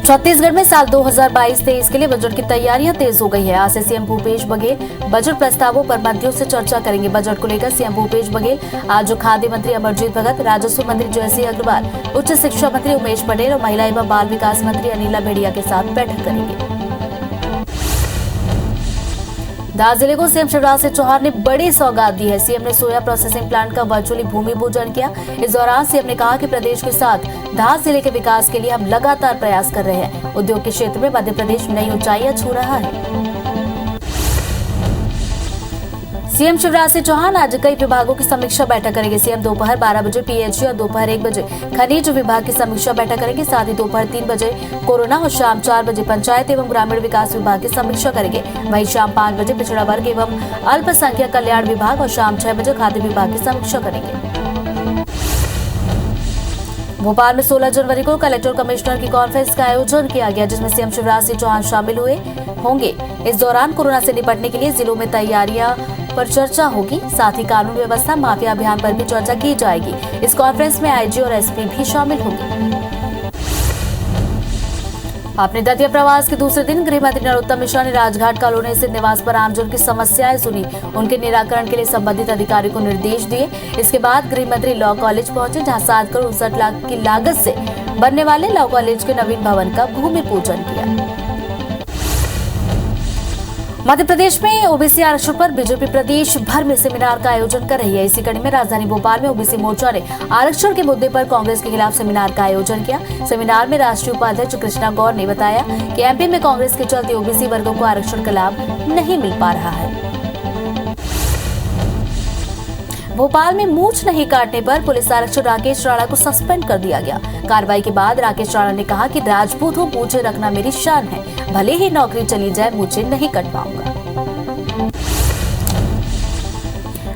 छत्तीसगढ़ में साल 2022-23 के लिए बजट की तैयारियां तेज हो गई है। आज से सीएम भूपेश बघेल बजट प्रस्तावों पर मंत्रियों से चर्चा करेंगे। बजट को लेकर सीएम भूपेश बघेल आज खाद्य मंत्री अमरजीत भगत, राजस्व मंत्री जयसिंह अग्रवाल, उच्च शिक्षा मंत्री उमेश पटेल और महिला एवं बाल विकास मंत्री अनिला भेड़िया के साथ बैठक करेंगे। धार जिले को सीएम शिवराज सिंह चौहान ने बड़ी सौगात दी है। सीएम ने सोया प्रोसेसिंग प्लांट का वर्चुअली भूमि पूजन किया। इस दौरान सीएम ने कहा कि प्रदेश के साथ धार जिले के विकास के लिए हम लगातार प्रयास कर रहे हैं। उद्योग के क्षेत्र में मध्य प्रदेश नई ऊंचाइयां छू रहा है। सीएम शिवराज सिंह चौहान आज कई विभागों की समीक्षा बैठक करेंगे। सीएम दोपहर 12 बजे पीएचई और दोपहर 1 बजे खनिज विभाग की समीक्षा बैठक करेंगे। साथ ही दोपहर 3 बजे कोरोना और शाम 4 बजे पंचायत एवं ग्रामीण विकास विभाग की समीक्षा करेंगे। वहीं शाम 5 बजे पिछड़ा वर्ग एवं अल्पसंख्यक कल्याण विभाग और शाम 6 बजे खाद्य विभाग की समीक्षा करेंगे। भोपाल में 16 जनवरी को कलेक्टर कमिश्नर की कॉन्फ्रेंस का आयोजन किया गया, जिसमें सीएम शिवराज सिंह चौहान शामिल होंगे। इस दौरान कोरोना से निपटने के लिए जिलों में तैयारियां पर चर्चा होगी। साथ ही कानून व्यवस्था माफिया अभियान पर भी चर्चा की जाएगी। इस कॉन्फ्रेंस में आईजी और एसपी भी शामिल होंगे। अपने दतिया प्रवास के दूसरे दिन गृह मंत्री नरोत्तम मिश्रा ने राजघाट कॉलोनी स्थित निवास पर आमजन की समस्याएं सुनी। उनके निराकरण के लिए संबंधित अधिकारी को निर्देश दिए। इसके बाद गृह मंत्री लॉ कॉलेज पहुंचे, जहां 7 करोड़ 59 लाख की लागत से बनने वाले लॉ कॉलेज के नवीन भवन का भूमि पूजन किया। मध्य प्रदेश में ओबीसी आरक्षण पर बीजेपी प्रदेश भर में सेमिनार का आयोजन कर रही है। इसी कड़ी में राजधानी भोपाल में ओबीसी मोर्चा ने आरक्षण के मुद्दे पर कांग्रेस के खिलाफ सेमिनार का आयोजन किया। सेमिनार में राष्ट्रीय उपाध्यक्ष कृष्णा गौर ने बताया कि एमपी में कांग्रेस के चलते ओबीसी वर्गों को आरक्षण का लाभ नहीं मिल पा रहा है। भोपाल में मूंछ नहीं काटने पर पुलिस आरक्षक राकेश राणा को सस्पेंड कर दिया गया। कार्रवाई के बाद राकेश राणा ने कहा कि राजपूत हो, मूंछें रखना मेरी शान है, भले ही नौकरी चली जाए, मूंछें नहीं कटवाऊंगा।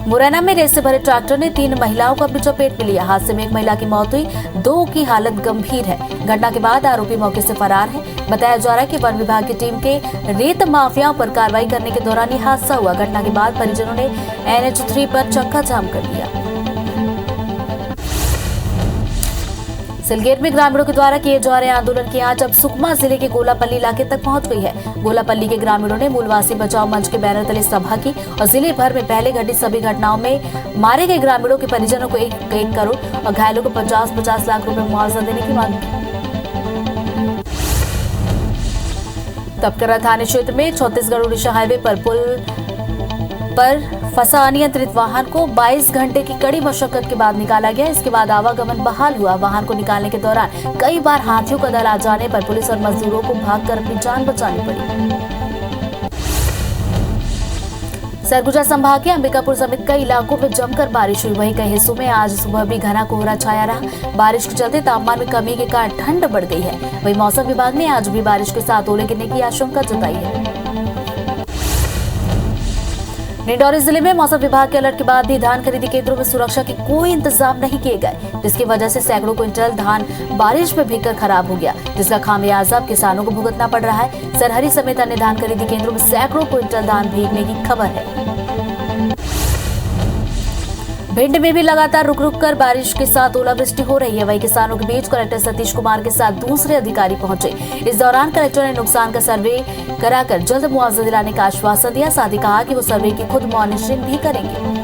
मुरैना में रेत से भरे ट्रैक्टर ने 3 महिलाओं को अपनी चपेट में लिया। हादसे में एक महिला की मौत हुई, 2 की हालत गंभीर है। घटना के बाद आरोपी मौके से फरार है। बताया जा रहा है कि वन विभाग की टीम के रेत माफियाओं पर कार्रवाई करने के दौरान ये हादसा हुआ। घटना के बाद परिजनों ने NH3 पर चक्का जाम कर दिया। सिलगेट में ग्रामीणों के द्वारा किए जा रहे आंदोलन की आंच अब सुकमा जिले के गोलापल्ली इलाके तक पहुंच गई है। गोलापल्ली के ग्रामीणों ने मूलवासी बचाओ मंच के बैनर तले सभा की और जिले भर में पहले घटित सभी घटनाओं में मारे गए ग्रामीणों के परिजनों को 1 करोड़ और घायलों को 50-50 लाख रुपए मुआवजा देने की मांग की। तपकरा थाना क्षेत्र में छत्तीसगढ़ उड़ीसा हाईवे पर पुल पर फंसा अनियंत्रित वाहन को 22 घंटे की कड़ी मशक्कत के बाद निकाला गया। इसके बाद आवागमन बहाल हुआ। वाहन को निकालने के दौरान कई बार हाथियों का दल आ जाने पर पुलिस और मजदूरों को भागकर अपनी जान बचानी पड़ी। सरगुजा संभाग के अंबिकापुर समेत कई इलाकों में जमकर बारिश हुई। वहीं कई हिस्सों में आज सुबह भी घना कोहरा छाया रहा। बारिश के चलते तापमान में कमी के कारण ठंड बढ़ गई है। वहीं मौसम विभाग ने आज भी बारिश के साथ ओले गिरने की आशंका जताई है। डिंडौरी जिले में मौसम विभाग के अलर्ट के बाद भी धान खरीदी केंद्रों में सुरक्षा के कोई इंतजाम नहीं किए गए, जिसकी वजह से सैकड़ों क्विंटल धान बारिश में भीगकर खराब हो गया, जिसका खामियाजा अब किसानों को भुगतना पड़ रहा है। सरहरी समेत अन्य धान खरीदी केंद्रों में सैकड़ों क्विंटल धान भीगने की खबर है। भिंड में भी लगातार रुक रुक कर बारिश के साथ ओलावृष्टि हो रही है। वहीं किसानों के बीच कलेक्टर सतीश कुमार के साथ दूसरे अधिकारी पहुंचे। इस दौरान कलेक्टर ने नुकसान का सर्वे कराकर जल्द मुआवजा दिलाने का आश्वासन दिया। साथ ही कहा कि वो सर्वे की खुद मॉनिटरिंग भी करेंगे।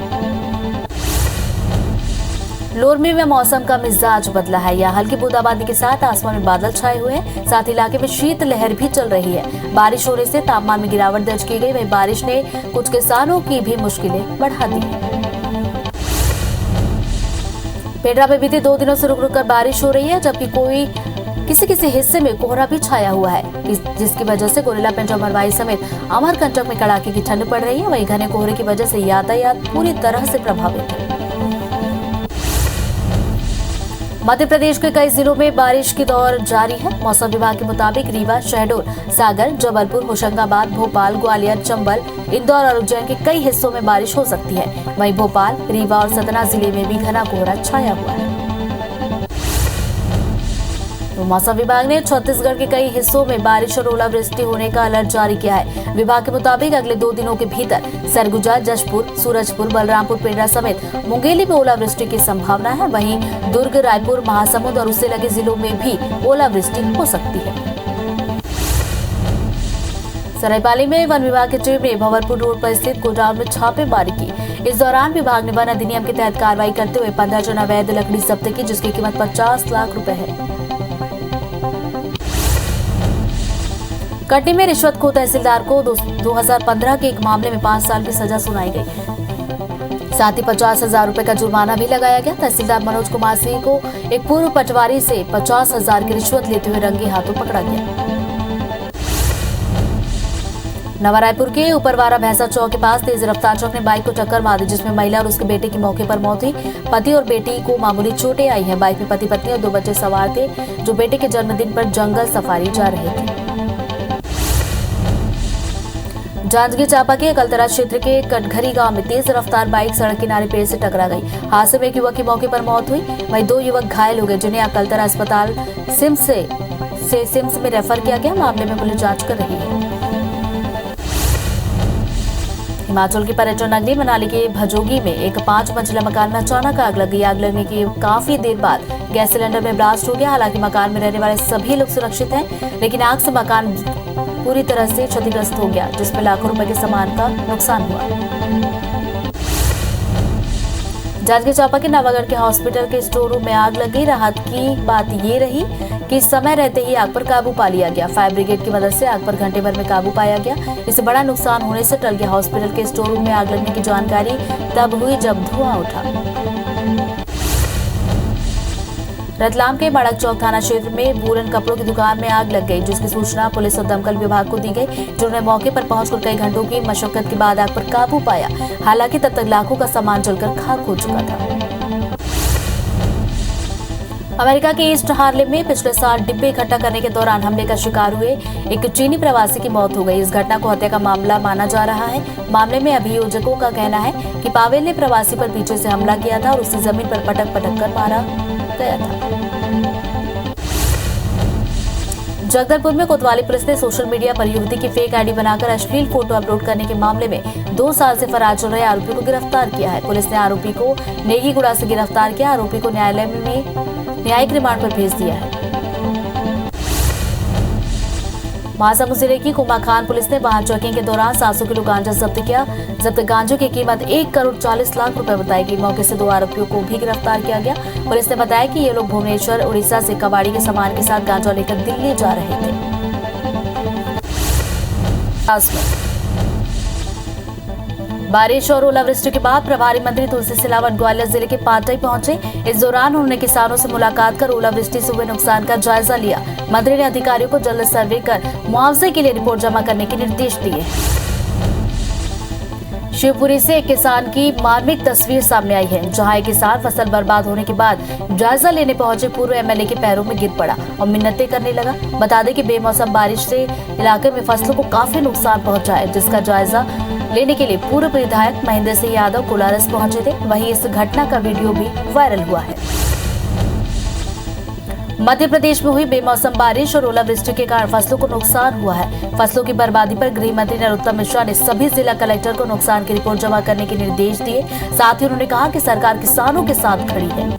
लोरमी में मौसम का मिजाज बदला है। यहाँ हल्की बूंदाबांदी के साथ आसमान में बादल छाए हुए हैं। साथ ही इलाके में शीत लहर भी चल रही है। बारिश होने से तापमान में गिरावट दर्ज की गई। वहीं बारिश ने कुछ किसानों की भी मुश्किलें बढ़ा दी है। पेड्रा में बीते 2 दिनों से रुक रुक कर बारिश हो रही है, जबकि किसी हिस्से में कोहरा भी छाया हुआ है, जिसकी वजह से गोरेला पेंच और मरवाई समेत अमरकंटक में कड़ाके की ठंड पड़ रही है। वहीं घने कोहरे की वजह से यातायात पूरी तरह से प्रभावित है। मध्य प्रदेश के कई जिलों में बारिश की दौर जारी है। मौसम विभाग के मुताबिक रीवा, शहडोल, सागर, जबलपुर, होशंगाबाद, भोपाल, ग्वालियर, चंबल, इंदौर और उज्जैन के कई हिस्सों में बारिश हो सकती है। वहीं भोपाल, रीवा और सतना जिले में भी घना कोहरा छाया हुआ है। तो मौसम विभाग ने छत्तीसगढ़ के कई हिस्सों में बारिश और ओलावृष्टि होने का अलर्ट जारी किया है। विभाग के मुताबिक अगले 2 दिनों के भीतर सरगुजा, जशपुर, सूरजपुर, बलरामपुर, पेड्रा समेत मुंगेली में ओलावृष्टि की संभावना है। वहीं दुर्ग, रायपुर, महासमुंद और उससे लगे जिलों में भी ओलावृष्टि हो सकती है। सरायपाली में वन विभाग की टीम ने भंवरपुर रोड पर स्थित गोडाउन में छापेमारी की। इस दौरान विभाग ने वन अधिनियम के तहत कार्रवाई करते हुए 15 टन अवैध लकड़ी जब्त की, जिसकी कीमत 50 लाख रुपए है। कटनी में रिश्वतखोर तहसीलदार को 2015 के एक मामले में 5 साल की सजा सुनाई गई। साथ ही 50,000 रुपए का जुर्माना भी लगाया गया। तहसीलदार मनोज कुमार सिंह को एक पूर्व पटवारी से 50,000 की रिश्वत लेते हुए रंगे हाथों पकड़ा गया। नवा रायपुर के उपरवारा भैंसा चौक के पास तेज रफ्तार ट्रक ने बाइक को टक्कर मार दी, जिसमें महिला और उसके बेटे की मौके पर मौत हुई। पति और बेटी को मामूली चोटें आई हैं। बाइक में पति पत्नी और 2 बच्चे सवार थे, जो बेटे के जन्मदिन पर जंगल सफारी जा रहे थे। जांजगीर चांपा के कलतरा क्षेत्र के कटघरी गांव में तेज रफ्तार बाइक सड़क किनारे पेड़ से टकरा गई। हादसे में एक युवक की मौके पर मौत हुई, वहीं 2 युवक घायल हो गए, जिन्हें कलतरा अस्पताल सिम्स में रेफर किया गया। मामले में पुलिस जांच कर रही है। हिमाचल की पर्यटन नगरी मनाली के भजोगी में एक 5 मंजिला मकान में अचानक आग लग गई। आग लगने की काफी देर बाद गैस सिलेंडर में ब्लास्ट हो गया। हालांकि मकान में रहने वाले सभी लोग सुरक्षित हैं, लेकिन आग से मकान पूरी तरह से क्षतिग्रस्त हो गया, जिसमें लाखों रुपए के सामान का नुकसान हुआ। जांजगीर चांपा के नवागढ़ के हॉस्पिटल के स्टोर रूम में आग लग गई। राहत की बात ये रही कि समय रहते ही आग पर काबू पा लिया गया। फायर ब्रिगेड की मदद से आग पर घंटे भर में काबू पाया गया। इससे बड़ा नुकसान होने से टल गया। हॉस्पिटल के स्टोर रूम में आग लगने की जानकारी तब हुई जब धुआं उठा। रतलाम के माड़क चौक थाना क्षेत्र में वूलन कपड़ों की दुकान में आग लग गई, जिसकी सूचना पुलिस और दमकल विभाग को दी गई, जिन्होंने मौके पर पहुंचकर कई घंटों की मशक्कत के बाद आग पर काबू पाया। हालांकि तब तक लाखों का सामान जलकर खाक हो चुका था। अमेरिका के ईस्ट हार्लेम में पिछले साल डिब्बे इकट्ठा करने के दौरान हमले का शिकार हुए एक चीनी प्रवासी की मौत हो गई। इस घटना को हत्या का मामला माना जा रहा है। मामले में अभियोजकों का कहना है कि पावेल ने प्रवासी पर पीछे से हमला किया था और उसे जमीन पर पटक कर मारा गया था। जगदलपुर में कोतवाली पुलिस ने सोशल मीडिया पर युवती की फेक आईडी बनाकर अश्लील फोटो अपलोड करने के मामले में 2 साल से फरार चल रहे आरोपी को गिरफ्तार किया है। पुलिस ने आरोपी को नेगीगुड़ा से गिरफ्तार किया। आरोपी को न्यायालय में न्यायिक रिमांड पर भेज दिया है। महासमुंद जिले की कुमाखान पुलिस ने वाहन चेकिंग के दौरान 700 किलो गांजा जब्त किया। जब्त गांजे की कीमत 1 करोड़ 40 लाख रुपए बताई गई। मौके से 2 आरोपियों को भी गिरफ्तार किया गया। पुलिस ने बताया कि ये लोग भुवनेश्वर, उड़ीसा से कबाड़ी के सामान के साथ गांजा लेकर दिल्ली जा रहे थे। बारिश और ओलावृष्टि के बाद प्रभारी मंत्री तुलसी सिलावट ग्वालियर जिले के पाटई पहुंचे। इस दौरान उन्होंने किसानों से मुलाकात कर ओलावृष्टि से हुए नुकसान का जायजा लिया। मंत्री ने अधिकारियों को जल्द सर्वे कर मुआवजे के लिए रिपोर्ट जमा करने के निर्देश दिए। शिवपुरी से एक किसान की मार्मिक तस्वीर सामने आई है, जहां एक किसान फसल बर्बाद होने के बाद जायजा लेने पहुंचे पूर्व एमएलए के पैरों में गिर पड़ा और मिन्नतें करने लगा। बता दें कि बेमौसम बारिश से इलाके में फसलों को काफी नुकसान पहुंचा है, जिसका जायजा लेने के लिए पूर्व विधायक महेंद्र सिंह यादव कोलारस पहुंचे थे। वहीं इस घटना का वीडियो भी वायरल हुआ है। मध्य प्रदेश में हुई बेमौसम बारिश और ओलावृष्टि के कारण फसलों को नुकसान हुआ है। फसलों की बर्बादी पर गृह मंत्री नरोत्तम मिश्रा ने सभी जिला कलेक्टर को नुकसान की रिपोर्ट जमा करने के निर्देश दिए। साथ ही उन्होंने कहा कि सरकार किसानों के साथ खड़ी है।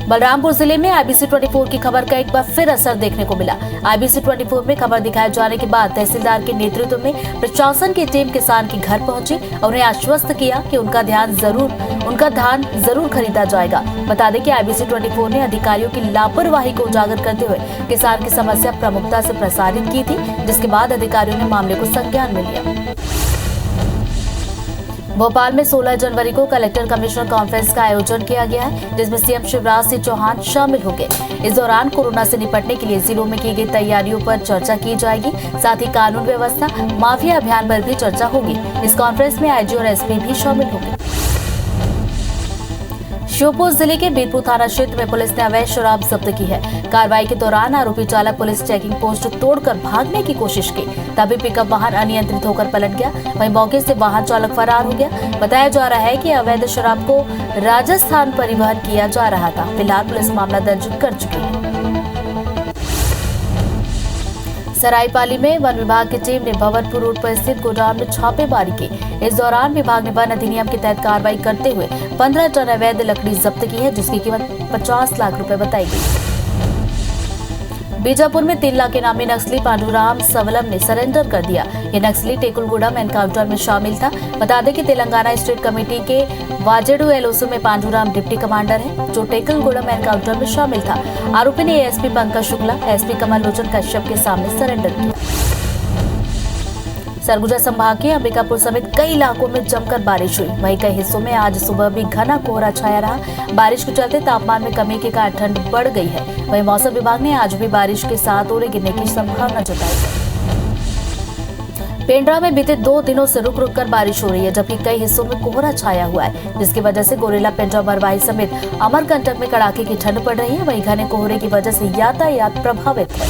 बलरामपुर जिले में IBC 24 की खबर का एक बार फिर असर देखने को मिला। IBC 24 में खबर दिखाए जाने के बाद तहसीलदार के नेतृत्व में प्रशासन की टीम किसान के घर पहुंची और उन्हें आश्वस्त किया कि उनका धान जरूर खरीदा जाएगा। बता दें कि IBC 24 ने अधिकारियों की लापरवाही को उजागर करते हुए किसान की समस्या प्रमुखता से प्रसारित की थी, जिसके बाद अधिकारियों ने मामले को संज्ञान में लिया। भोपाल में 16 जनवरी को कलेक्टर कमिश्नर कॉन्फ्रेंस का आयोजन किया गया है, जिसमें सीएम शिवराज सिंह चौहान शामिल होंगे। इस दौरान कोरोना से निपटने के लिए जिलों में की गई तैयारियों पर चर्चा की जाएगी। साथ ही कानून व्यवस्था, माफिया अभियान पर भी चर्चा होगी। इस कॉन्फ्रेंस में IG और SP भी शामिल होंगे। श्योपुर जिले के बीरपुर थाना क्षेत्र में पुलिस ने अवैध शराब जब्त की है। कार्रवाई के दौरान आरोपी चालक पुलिस चेकिंग पोस्ट तोड़कर भागने की कोशिश की, तभी पिकअप वाहन अनियंत्रित होकर पलट गया। वहीं मौके से वाहन चालक फरार हो गया। बताया जा रहा है कि अवैध शराब को राजस्थान परिवहन किया जा रहा था। फिलहाल पुलिस मामला दर्ज कर चुकी है। सरायपाली में वन विभाग की टीम ने भवनपुर रोड पर स्थित गोदाम में छापेमारी की। इस दौरान विभाग ने वन अधिनियम के तहत कार्रवाई करते हुए 15 टन अवैध लकड़ी जब्त की है, जिसकी कीमत 50 लाख रुपए बताई गई। बीजापुर में 3 लाख इनामी नक्सली पांडुराम सवलम ने सरेंडर कर दिया। ये नक्सली टेकुलगुडम एनकाउंटर में शामिल था। बता दें कि तेलंगाना स्टेट कमेटी के वाजेडू एलओसी में पांडुराम डिप्टी कमांडर है, जो टेकुलगुडम एनकाउंटर में शामिल था। आरोपी ने ASP पंकज शुक्ला, SP कमल लोचन कश्यप के सामने सरेंडर किया। सरगुजा संभाग के अंबिकापुर समेत कई इलाकों में जमकर बारिश हुई। वहीं कई हिस्सों में आज सुबह भी घना कोहरा छाया रहा। बारिश के चलते तापमान में कमी के कारण ठंड बढ़ गई है। वहीं मौसम विभाग ने आज भी बारिश के साथ ओले गिरने की संभावना जताई है। पेंड्रा में बीते 2 दिनों से रुक रुक कर बारिश हो रही है, जबकि कई हिस्सों में कोहरा छाया हुआ है, जिसकी वजह से गोरेला, पेंड्रा, मरवाही समेत अमरकंटक में कड़ाके की ठंड पड़ रही है। वहीं घने कोहरे की वजह से यातायात प्रभावित है।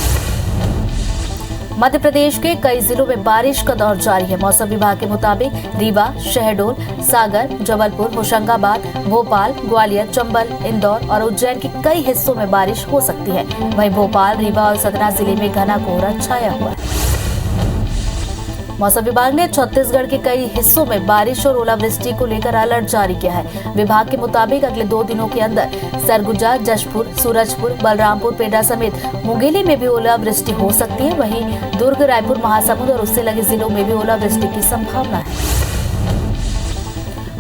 मध्य प्रदेश के कई जिलों में बारिश का दौर जारी है। मौसम विभाग के मुताबिक रीवा, शहडोल, सागर, जबलपुर, होशंगाबाद, भोपाल, ग्वालियर, चंबल, इंदौर और उज्जैन के कई हिस्सों में बारिश हो सकती है। वहीं भोपाल, रीवा और सतना जिले में घना कोहरा छाया हुआ है। मौसम विभाग ने छत्तीसगढ़ के कई हिस्सों में बारिश और ओलावृष्टि को लेकर अलर्ट जारी किया है। विभाग के मुताबिक अगले 2 दिनों के अंदर सरगुजा, जशपुर, सूरजपुर, बलरामपुर, पेंड्रा समेत मुंगेली में भी ओलावृष्टि हो सकती है। वहीं दुर्ग, रायपुर, महासमुंद और उससे लगे जिलों में भी ओलावृष्टि की संभावना है।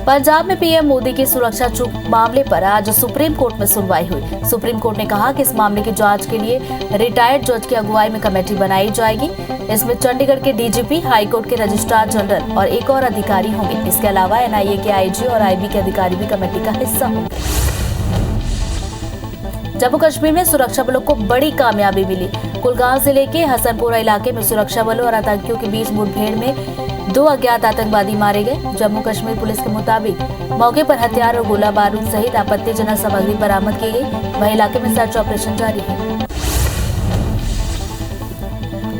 पंजाब में पीएम मोदी की सुरक्षा चूक मामले पर आज सुप्रीम कोर्ट में सुनवाई हुई। सुप्रीम कोर्ट ने कहा कि इस मामले की जांच के लिए रिटायर्ड जज की अगुवाई में कमेटी बनाई जाएगी। इसमें चंडीगढ़ के डीजीपी, हाईकोर्ट के रजिस्ट्रार जनरल और एक और अधिकारी होंगे। इसके अलावा एनआईए के आईजी और आईबी के अधिकारी भी कमेटी का हिस्सा होंगे। जम्मू कश्मीर में सुरक्षा बलों को बड़ी कामयाबी मिली। कुलगाम जिले के हसनपुरा इलाके में सुरक्षा बलों और आतंकियों के बीच मुठभेड़ में 2 अज्ञात आतंकवादी मारे गए। जम्मू कश्मीर पुलिस के मुताबिक मौके पर हथियार और गोला बारूद सहित आपत्तिजनक सामग्री बरामद की गई। वहीं इलाके में सर्च ऑपरेशन जारी है।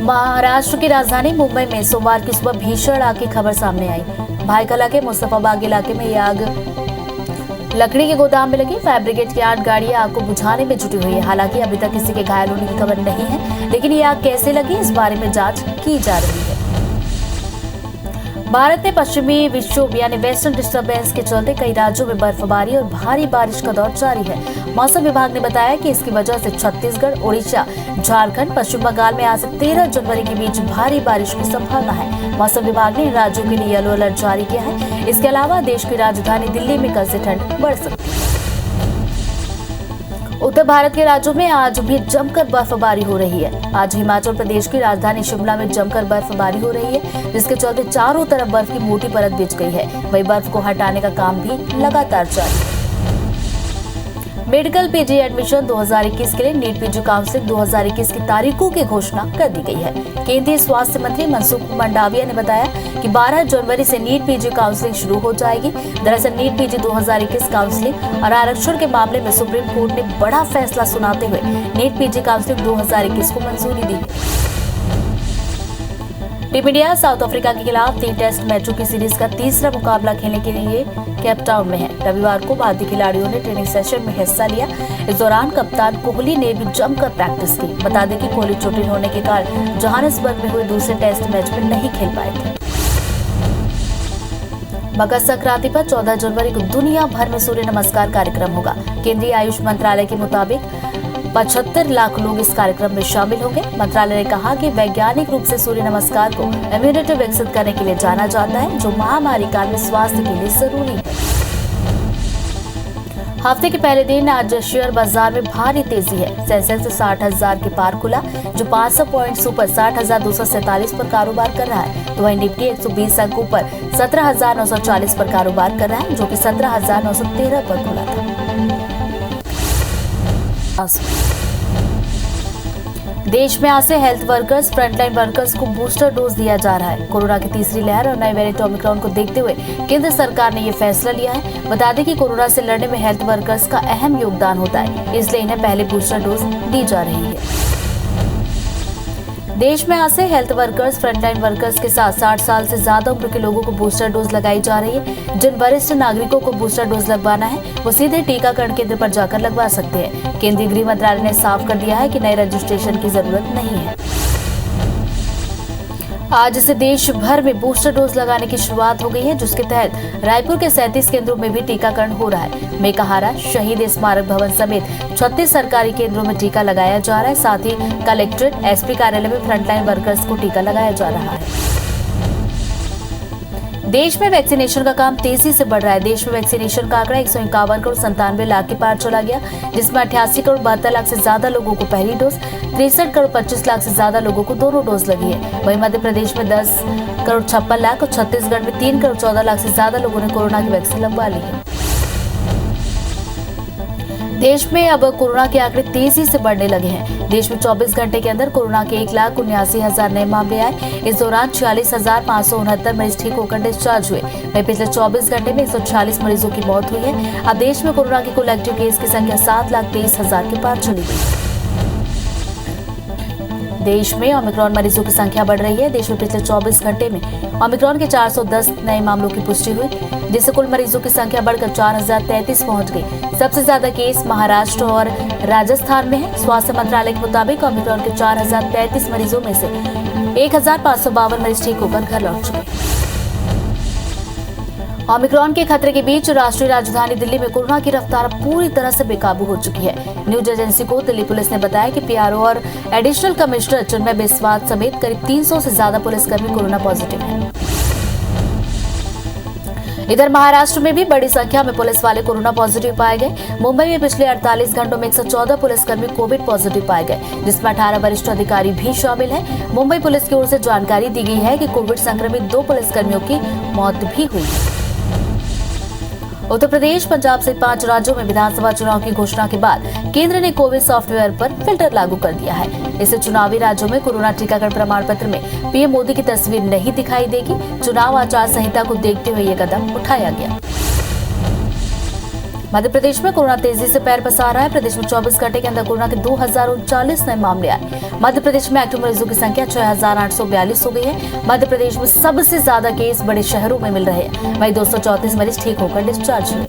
महाराष्ट्र की राजधानी मुंबई में सोमवार की सुबह भीषण आग की खबर सामने आई। भाईकला के मुस्तफाबाग इलाके में यह आग लकड़ी के गोदाम में लगी। फायर ब्रिगेड की 8 गाड़ियां आग को बुझाने में जुटी हुई है। हालांकि अभी तक किसी के घायल होने की खबर नहीं है, लेकिन ये आग कैसे लगी इस बारे में जांच की जा रही है। भारत में पश्चिमी विक्षोभ यानी वेस्टर्न डिस्टर्बेंस के चलते कई राज्यों में बर्फबारी और भारी बारिश का दौर जारी है। मौसम विभाग ने बताया कि इसकी वजह से छत्तीसगढ़, ओडिशा, झारखंड, पश्चिम बंगाल में आज से 13 जनवरी के बीच भारी बारिश की संभावना है। मौसम विभाग ने इन राज्यों के लिए येलो अलर्ट जारी किया है। इसके अलावा देश की राजधानी दिल्ली में कल से ठंड बढ़ सकती है। उत्तर भारत के राज्यों में आज भी जमकर बर्फबारी हो रही है। आज हिमाचल प्रदेश की राजधानी शिमला में जमकर बर्फबारी हो रही है, जिसके चलते चारों तरफ बर्फ की मोटी परत बिछ गई है। वहीं बर्फ को हटाने का काम भी लगातार जारी है। मेडिकल पीजी एडमिशन 2021 के लिए नीट पीजी काउंसलिंग 2021 की तारीखों की घोषणा कर दी गई है। केंद्रीय स्वास्थ्य मंत्री मनसुख मंडाविया ने बताया कि 12 जनवरी से नीट पीजी काउंसलिंग शुरू हो जाएगी। दरअसल नीट पीजी 2021 काउंसलिंग और आरक्षण के मामले में सुप्रीम कोर्ट ने बड़ा फैसला सुनाते हुए नीट पीजी काउंसलिंग 2021 को मंजूरी दी है। टीम इंडिया साउथ अफ्रीका के खिलाफ 3 टेस्ट मैचों की सीरीज का तीसरा मुकाबला खेलने के लिए केपटाउन में है। रविवार को भारतीय खिलाड़ियों ने ट्रेनिंग सेशन में हिस्सा लिया। इस दौरान कप्तान कोहली ने भी जमकर प्रैक्टिस की। बता दें कि कोहली चोटिल होने के कारण जोहानिसबर्ग में हुए दूसरे टेस्ट मैच में नहीं खेल पाए थे। मकर संक्रांति पर 14 जनवरी को दुनिया भर में सूर्य नमस्कार कार्यक्रम होगा। केंद्रीय आयुष मंत्रालय के मुताबिक 75 लाख लोग इस कार्यक्रम में शामिल होंगे। मंत्रालय ने कहा कि वैज्ञानिक रूप से सूर्य नमस्कार को इम्यूनिटी विकसित करने के लिए जाना जाता है, जो महामारी काल में स्वास्थ्य के लिए जरूरी है। हफ्ते के पहले दिन आज शेयर बाजार में भारी तेजी है। सेंसेक्स 60,000 के पार खुला, जो 500 पॉइंट्स ऊपर 60,247 पर कारोबार कर रहा है। तो वहीं निफ्टी 120 अंक ऊपर 17,940 पर कारोबार कर रहा है, जो कि 17,913 पर खुला था। देश में आज से हेल्थ वर्कर्स, फ्रंटलाइन वर्कर्स को बूस्टर डोज दिया जा रहा है। कोरोना की तीसरी लहर और नए वेरिएंट ओमिक्रॉन को देखते हुए केंद्र सरकार ने ये फैसला लिया है। बता दें कि कोरोना से लड़ने में हेल्थ वर्कर्स का अहम योगदान होता है, इसलिए इन्हें पहले बूस्टर डोज दी जा रही है। देश में आज से हेल्थ वर्कर्स, फ्रंटलाइन वर्कर्स के साथ 60 साल से ज्यादा उम्र के लोगों को बूस्टर डोज लगाई जा रही है। जिन वरिष्ठ नागरिकों को बूस्टर डोज लगवाना है, वो सीधे टीकाकरण केंद्र पर जाकर लगवा सकते हैं। केंद्रीय गृह मंत्रालय ने साफ कर दिया है कि नए रजिस्ट्रेशन की जरूरत नहीं है। आज से देश भर में बूस्टर डोज लगाने की शुरुआत हो गई है, जिसके तहत रायपुर के 37 केंद्रों में भी टीकाकरण हो रहा है। मेकाहारा, शहीद स्मारक भवन समेत 36 सरकारी केंद्रों में टीका लगाया जा रहा है। साथ ही कलेक्ट्रेट, एसपी कार्यालय में फ्रंटलाइन वर्कर्स को टीका लगाया जा रहा है। देश में वैक्सीनेशन का काम तेजी से बढ़ रहा है। देश में वैक्सीनेशन का आंकड़ा 151 करोड़ 97 लाख के पार चला गया, जिसमें 88 करोड़ 72 लाख से ज्यादा लोगों को पहली डोज, 63 करोड़ 25 लाख से ज्यादा लोगों को दोनों डोज लगी है। वहीं मध्य प्रदेश में 10 करोड़ 56 लाख और छत्तीसगढ़ में 3 करोड़ 14 लाख से ज्यादा लोगों ने कोरोना की वैक्सीन लगवा ली है। देश में अब कोरोना के आंकड़े तेजी से बढ़ने लगे हैं। देश में 24 घंटे के अंदर कोरोना के 1,79,000 नए मामले आए। इस दौरान 46,569 मरीज ठीक होकर डिस्चार्ज हुए। वहीं पिछले 24 घंटे में 146 मरीजों की मौत हुई है। अब देश में कोरोना के कुल एक्टिव केस की संख्या 7,23,000 के पार चली गई। देश में ओमिक्रॉन मरीजों की संख्या बढ़ रही है। देश में पिछले 24 घंटे में ओमिक्रॉन के 410 नए मामलों की पुष्टि हुई, जिससे कुल मरीजों की संख्या बढ़कर 4,033 पहुंच गई। सबसे ज्यादा केस महाराष्ट्र और राजस्थान में है। स्वास्थ्य मंत्रालय के मुताबिक ओमिक्रॉन के 4,033 मरीजों में से 1,552 मरीज ठीक होकर घर लौट चुके हैं। ओमिक्रॉन के खतरे के बीच राष्ट्रीय राजधानी दिल्ली में कोरोना की रफ्तार पूरी तरह से बेकाबू हो चुकी है। न्यूज एजेंसी को दिल्ली पुलिस ने बताया कि पीआरओ और एडिशनल कमिश्नर चिन्मय बिस्वास समेत करीब 300 से ज्यादा पुलिसकर्मी कोरोना पॉजिटिव हैं। इधर महाराष्ट्र में भी बड़ी संख्या में पुलिस वाले कोरोना पॉजिटिव पाए गए। मुंबई में पिछले 48 घंटों में 114 पुलिसकर्मी कोविड पॉजिटिव पाए गए, जिसमें 18 वरिष्ठ अधिकारी भी शामिल हैं। मुंबई पुलिस की ओर से जानकारी दी गई है कि कोविड संक्रमित 2 पुलिसकर्मियों की मौत भी हुई है। उत्तर प्रदेश, पंजाब सहित 5 राज्यों में विधानसभा चुनाव की घोषणा के बाद केंद्र ने कोविड सॉफ्टवेयर पर फिल्टर लागू कर दिया है। इससे चुनावी राज्यों में कोरोना टीकाकरण प्रमाण पत्र में पीएम मोदी की तस्वीर नहीं दिखाई देगी। चुनाव आचार संहिता को देखते हुए यह कदम उठाया गया। मध्य प्रदेश में कोरोना तेजी से पैर पसार रहा है। प्रदेश में 24 घंटे के अंदर कोरोना के 2,039 नए मामले आए। मध्य प्रदेश में एक्टिव मरीजों की संख्या 6,842 हो गई है। मध्य प्रदेश में सबसे ज्यादा केस बड़े शहरों में मिल रहे हैं। वहीं 234 मरीज ठीक होकर डिस्चार्ज हुए।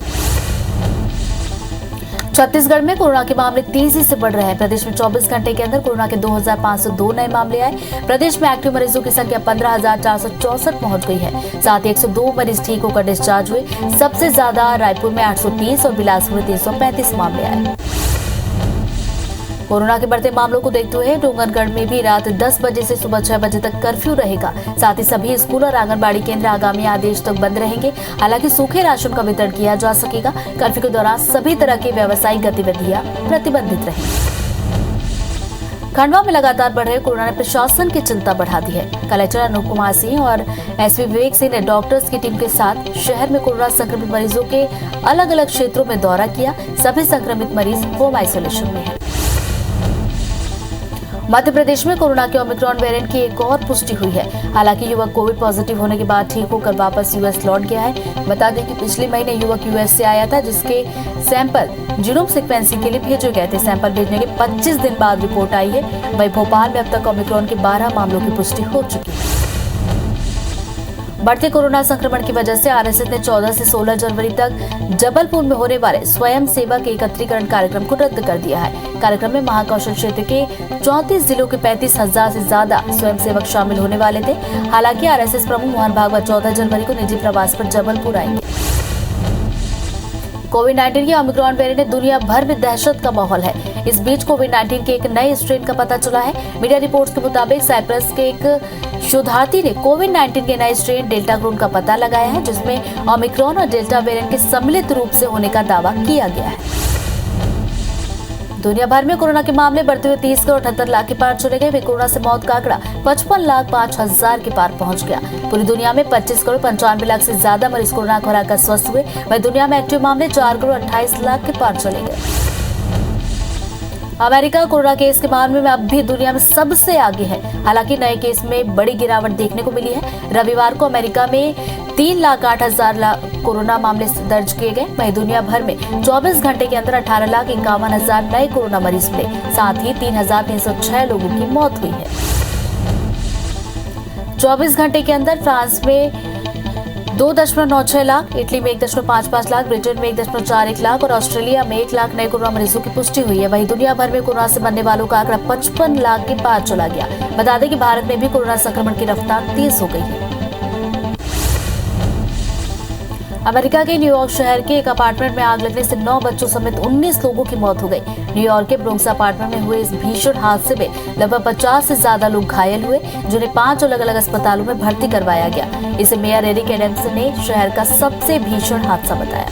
छत्तीसगढ़ में कोरोना के मामले तेजी से बढ़ रहे हैं। प्रदेश में 24 घंटे के अंदर कोरोना के 2,502 नए मामले आए। प्रदेश में एक्टिव मरीजों की संख्या 15,464 पहुंच गई है। साथ ही 102 मरीज ठीक होकर डिस्चार्ज हुए। सबसे ज्यादा रायपुर में 830 और बिलासपुर में 335 मामले आए। कोरोना के बढ़ते मामलों को देखते हुए डोंगरगढ़ में भी रात 10 बजे से सुबह 6 बजे तक कर्फ्यू रहेगा। साथ ही सभी स्कूल और आंगनबाड़ी केंद्र आगामी आदेश तक बंद रहेंगे। हालांकि सूखे राशन का वितरण किया जा सकेगा। कर्फ्यू के दौरान सभी तरह की व्यावसायिक गतिविधियां प्रतिबंधित रहेंगी। खंडवा में लगातार बढ़ रहे कोरोना ने प्रशासन की चिंता बढ़ा दी है। कलेक्टर अनूप कुमार सिंह और एसपी विवेक सिंह ने डॉक्टर्स की टीम के साथ शहर में कोरोना संक्रमित मरीजों के अलग अलग क्षेत्रों में दौरा किया। सभी संक्रमित मरीज होम आइसोलेशन में है। मध्य प्रदेश में कोरोना के ओमिक्रॉन वेरिएंट की एक और पुष्टि हुई है। हालांकि युवक कोविड पॉजिटिव होने के बाद ठीक होकर वापस यूएस लौट गया है। बता दें कि पिछले महीने युवक यूएस से आया था, जिसके सैंपल जीनोम सीक्वेंसिंग के लिए भेजे गए थे। सैंपल भेजने के 25 दिन बाद रिपोर्ट आई है। वहीं भोपाल में अब तक ओमिक्रॉन के 12 मामलों की पुष्टि हो चुकी है। बढ़ते कोरोना संक्रमण की वजह से आरएसएस ने 14 से 16 जनवरी तक जबलपुर में होने वाले स्वयं सेवक एकत्रीकरण कार्यक्रम को रद्द कर दिया है। कार्यक्रम में महाकौशल क्षेत्र के 34 जिलों के 35,000 से ज्यादा स्वयंसेवक शामिल होने वाले थे। हालांकि आरएसएस प्रमुख मोहन भागवत 14 जनवरी को निजी प्रवास पर जबलपुर आएंगे। कोविड-19 के ओमिक्रॉन वेरिएंट ने दुनिया भर में दहशत का माहौल है। इस बीच कोविड-19 के एक नए स्ट्रेन का पता चला है। मीडिया रिपोर्ट्स के मुताबिक साइप्रस के एक शोधार्थी ने कोविड-19 के नए स्ट्रेन डेल्टा क्रोन का पता लगाया है, जिसमें ओमिक्रॉन और डेल्टा वेरिएंट के सम्मिलित रूप से होने का दावा किया गया है। दुनिया भर में कोरोना के मामले बढ़ते हुए 30 करोड़ 78 लाख के पार चले गए। कोरोना से मौत का आंकड़ा 55,05,000 के पार पहुंच गया। पूरी दुनिया में 25 करोड़ 95 लाख से ज्यादा मरीज कोरोना को हराकर स्वस्थ हुए। वहीं दुनिया में एक्टिव मामले 4 करोड़ 28 लाख के पार चले गए। अमेरिका कोरोना केस के मामले में अब भी दुनिया में सबसे आगे है। हालांकि नए केस में बड़ी गिरावट देखने को मिली है। रविवार को अमेरिका में 3,08,000 कोरोना मामले दर्ज किए गए। वहीं दुनिया भर में 24 घंटे के अंदर 18,51,000 नए कोरोना मरीज मिले। साथ ही 3,306 लोगों की मौत हुई है। 24 घंटे के अंदर फ्रांस में 2.96 लाख, इटली में 1.55 लाख, ब्रिटेन में 1.41 लाख और ऑस्ट्रेलिया में 1 लाख नए कोरोना मरीजों की पुष्टि हुई है। वहीं दुनिया भर में कोरोना से मरने वालों का आंकड़ा 55 लाख के पार चला गया। बता दें कि भारत में भी कोरोना संक्रमण की रफ्तार तेज हो गई है। अमेरिका के न्यूयॉर्क शहर के एक अपार्टमेंट में आग लगने से 9 बच्चों समेत 19 लोगों की मौत हो गई। न्यूयॉर्क के ब्रोंक्स अपार्टमेंट में हुए इस भीषण हादसे में लगभग 50 से ज्यादा लोग घायल हुए, जिन्हें 5 अलग अलग अस्पतालों में भर्ती करवाया गया। इसे मेयर एरिक एडम्स ने शहर का सबसे भीषण हादसा बताया।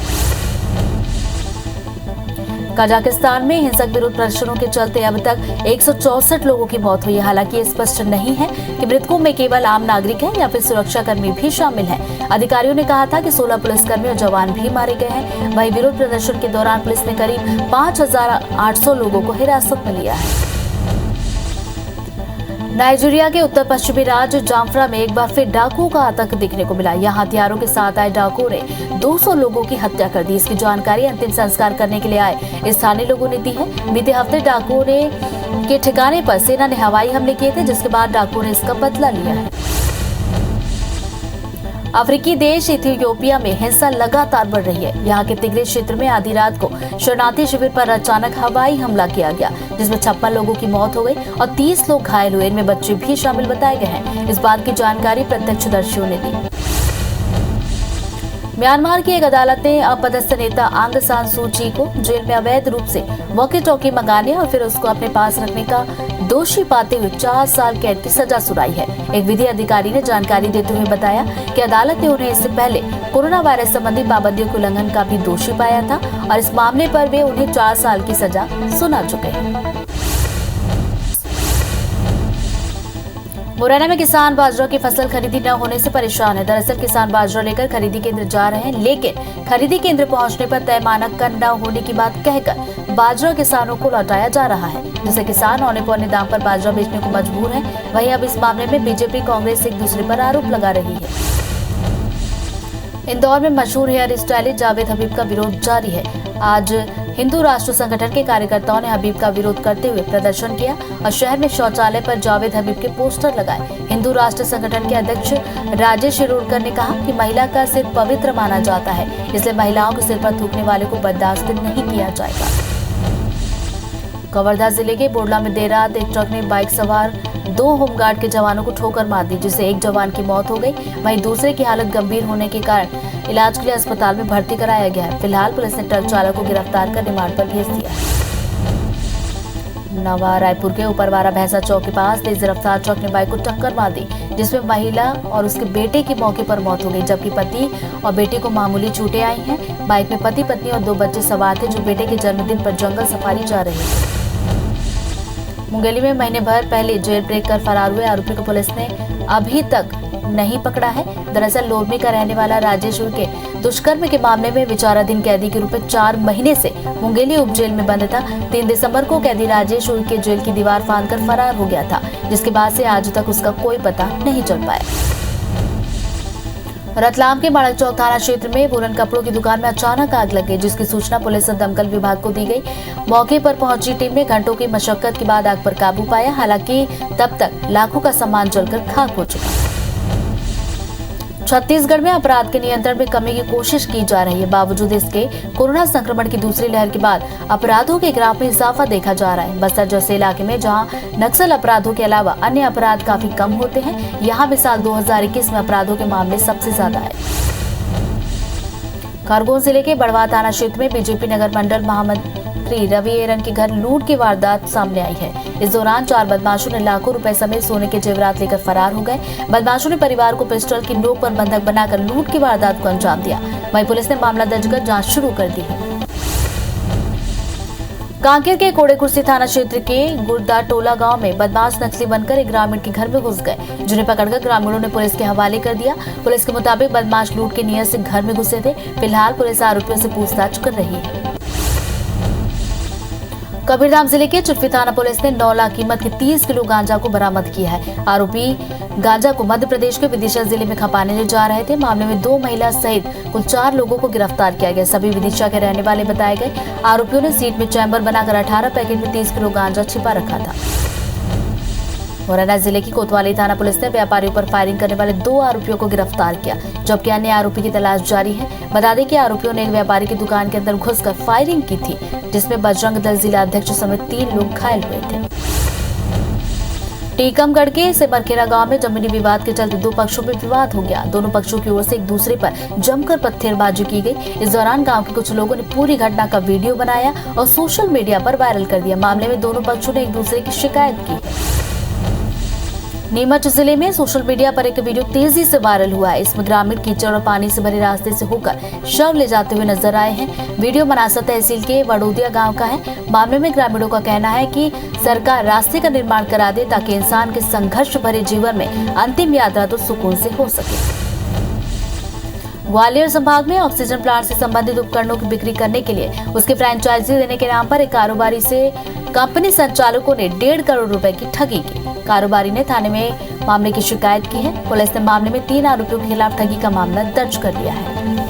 कजाकिस्तान में हिंसक विरोध प्रदर्शनों के चलते अब तक 164 लोगों की मौत हुई है। हालांकि ये स्पष्ट नहीं है कि मृतकों में केवल आम नागरिक हैं या फिर सुरक्षाकर्मी भी शामिल हैं। अधिकारियों ने कहा था कि 16 पुलिसकर्मी और जवान भी मारे गए हैं। वहीं विरोध प्रदर्शन के दौरान पुलिस ने करीब 5,800 लोगों को हिरासत में लिया है। नाइजीरिया के उत्तर पश्चिमी राज्य जामफरा में एक बार फिर डाकुओं का आतंक देखने को मिला। यहाँ हथियारों के साथ आए डाकुओं ने 200 लोगों की हत्या कर दी। इसकी जानकारी अंतिम संस्कार करने के लिए आए स्थानीय लोगों ने दी है। बीते हफ्ते डाकुओं के ठिकाने पर सेना ने हवाई हमले किए थे, जिसके बाद डाकुओं ने इसका बदला लिया है। अफ्रीकी देश इथियोपिया में हिंसा लगातार बढ़ रही है। यहाँ के तिग्रे क्षेत्र में आधी रात को शरणार्थी शिविर पर अचानक हवाई हमला किया गया, जिसमें 56 लोगों की मौत हो गई और 30 लोग घायल हुए। इनमें बच्चे भी शामिल बताए गए हैं। इस बात की जानकारी प्रत्यक्षदर्शियों ने दी। म्यांमार की एक अदालत ने अपदस्थ नेता आंग सान सू ची को जेल में अवैध रूप से वॉकी टॉकी मंगाने और फिर उसको अपने पास रखने का दोषी पाते हुए 4 साल कैद की सजा सुनाई है। एक विधि अधिकारी ने जानकारी देते हुए बताया कि अदालत ने उन्हें इससे पहले कोरोना वायरस संबंधी पाबंदियों के उल्लंघन का भी दोषी पाया था और इस मामले पर वे उन्हें 4 साल की सजा सुना चुके हैं। मुरैना में किसान बाजरा की फसल खरीदी न होने से परेशान है। दरअसल किसान बाजरा लेकर खरीदी केंद्र जा रहे हैं, लेकिन खरीदी केंद्र पहुंचने पर तय मानक का न होने की बात कहकर बाजरा किसानों को लौटाया जा रहा है, जिससे किसान औने पौने दाम पर बाजरा बेचने को मजबूर है। वहीं अब इस मामले में बीजेपी कांग्रेस एक दूसरे पर आरोप लगा रही है। इंदौर में मशहूर हेयर स्टाइलिस्ट जावेद हबीब का विरोध जारी है। आज हिंदू राष्ट्र संगठन के कार्यकर्ताओं ने हबीब का विरोध करते हुए प्रदर्शन किया और शहर में शौचालय पर जावेद हबीब के पोस्टर लगाए। हिंदू राष्ट्र संगठन के अध्यक्ष राजेश शिरोडकर ने कहा कि महिला का सिर पवित्र माना जाता है, इसलिए महिलाओं के सिर पर थूकने वाले को बर्दाश्त नहीं किया जाएगा। कवर्धा जिले के बोडला में देर रात एक ट्रक ने बाइक सवार 2 होमगार्ड के जवानों को ठोकर मार दी, जिससे एक जवान की मौत हो गई। वहीं दूसरे की हालत गंभीर होने के कारण इलाज के लिए अस्पताल में भर्ती कराया गया है। फिलहाल पुलिस ने ट्रक चालक को गिरफ्तार कर रिमांड पर भेज दिया है। नवा रायपुर के उपरवारा भैंसा चौक के पास तेज रफ्तार ट्रक ने बाइक को टक्कर मार दी, जिसमें महिला और उसके बेटे की मौके पर मौत हो गई, जबकि पति और बेटे को मामूली चोटें आई हैं। बाइक में पति पत्नी और 2 बच्चे सवार थे, जो बेटे के जन्मदिन पर जंगल सफारी जा रहे थे। मुंगेली में महीने भर पहले जेल ब्रेक कर फरार हुए आरोपी को पुलिस ने अभी तक नहीं पकड़ा है। दरअसल लोरमी का रहने वाला राजेश के दुष्कर्म के मामले में विचाराधीन कैदी के रूप में 4 महीने से मुंगेली उप जेल में बंद था। 3 दिसंबर को कैदी राजेश के जेल की दीवार फांदकर फरार हो गया था, जिसके बाद से आज तक उसका कोई पता नहीं चल पाया। रतलाम के माणक चौक थाना क्षेत्र में वूलन कपड़ों की दुकान में अचानक आग लग गई, जिसकी सूचना पुलिस और दमकल विभाग को दी गई। मौके पर पहुंची टीम ने घंटों की मशक्कत के बाद आग पर काबू पाया। हालांकि तब तक लाखों का सामान जलकर खाक हो चुका। छत्तीसगढ़ में अपराध के नियंत्रण में कमी की कोशिश की जा रही है। बावजूद इसके कोरोना संक्रमण की दूसरी लहर के बाद अपराधों के ग्राफ में इजाफा देखा जा रहा है। बस्तर जैसे इलाके में जहां नक्सल अपराधों के अलावा अन्य अपराध काफी कम होते हैं, यहाँ भी साल 2021 में अपराधों के मामले सबसे ज्यादा है। खरगोन जिले के बड़वा थाना क्षेत्र में बीजेपी नगर मंडल महामंत्री रवि एरन के घर लूट की वारदात सामने आई है। इस दौरान 4 बदमाशों ने लाखों रुपए समेत सोने के जेवरात लेकर फरार हो गए। बदमाशों ने परिवार को पिस्टल की नोक पर बंधक बनाकर लूट की वारदात को अंजाम दिया। वहीं पुलिस ने मामला दर्ज कर जांच शुरू कर दी है। कांकेर के कोड़ेकुर्सी थाना क्षेत्र के गुर्दा टोला गांव में बदमाश नक्सली बनकर एक ग्रामीण के घर में घुस गए, जिन्हें पकड़कर ग्रामीणों ने पुलिस के हवाले कर दिया। पुलिस के मुताबिक बदमाश लूट की नीयत से घर में घुसे थे। फिलहाल पुलिस आरोपियों से पूछताछ कर रही है। कबीरधाम जिले के चुटवी थाना पुलिस ने 9 लाख कीमत के 30 किलो गांजा को बरामद किया है। आरोपी गांजा को मध्य प्रदेश के विदिशा जिले में खपाने ले जा रहे थे। मामले में 2 महिला सहित कुल 4 लोगों को गिरफ्तार किया गया। सभी विदिशा के रहने वाले बताए गए। आरोपियों ने सीट में चैम्बर बनाकर 18 पैकेट में 30 किलो गांजा छिपा रखा था। मुरैना जिले की कोतवाली थाना पुलिस ने व्यापारियों पर फायरिंग करने वाले 2 आरोपियों को गिरफ्तार किया, जबकि अन्य आरोपी की तलाश जारी है। बता दें कि आरोपियों ने एक व्यापारी की दुकान के अंदर घुसकर फायरिंग की थी, जिसमें बजरंग दल जिला अध्यक्ष समेत 3 लोग घायल हुए थे। टीकमगढ़ के सिमरखेड़ा गांव में जमीनी विवाद के चलते 2 पक्षों में विवाद हो गया। दोनों पक्षों की ओर से एक दूसरे पर जमकर पत्थरबाजी की गई। इस दौरान गांव के कुछ लोगों ने पूरी घटना का वीडियो बनाया और सोशल मीडिया पर वायरल कर दिया। मामले में दोनों पक्षों ने एक दूसरे की शिकायत की है। नीमच जिले में सोशल मीडिया पर एक वीडियो तेजी से वायरल हुआ है। इसमें ग्रामीण कीचड़ और पानी से भरे रास्ते से होकर शव ले जाते हुए नजर आए हैं। वीडियो मनासा तहसील के वडोदिया गांव का है। मामले में ग्रामीणों का कहना है कि सरकार रास्ते का निर्माण करा दे, ताकि इंसान के संघर्ष भरे जीवन में अंतिम यात्रा तो सुकून से हो सके। ग्वालियर संभाग में ऑक्सीजन प्लांट से संबंधित उपकरणों की बिक्री करने के लिए उसके फ्रेंचाइजी देने के नाम पर एक कारोबारी से कंपनी संचालकों ने 1.5 करोड़ रुपए की ठगी की। कारोबारी ने थाने में मामले की शिकायत की है। पुलिस ने मामले में 3 आरोपियों के खिलाफ ठगी का मामला दर्ज कर लिया है।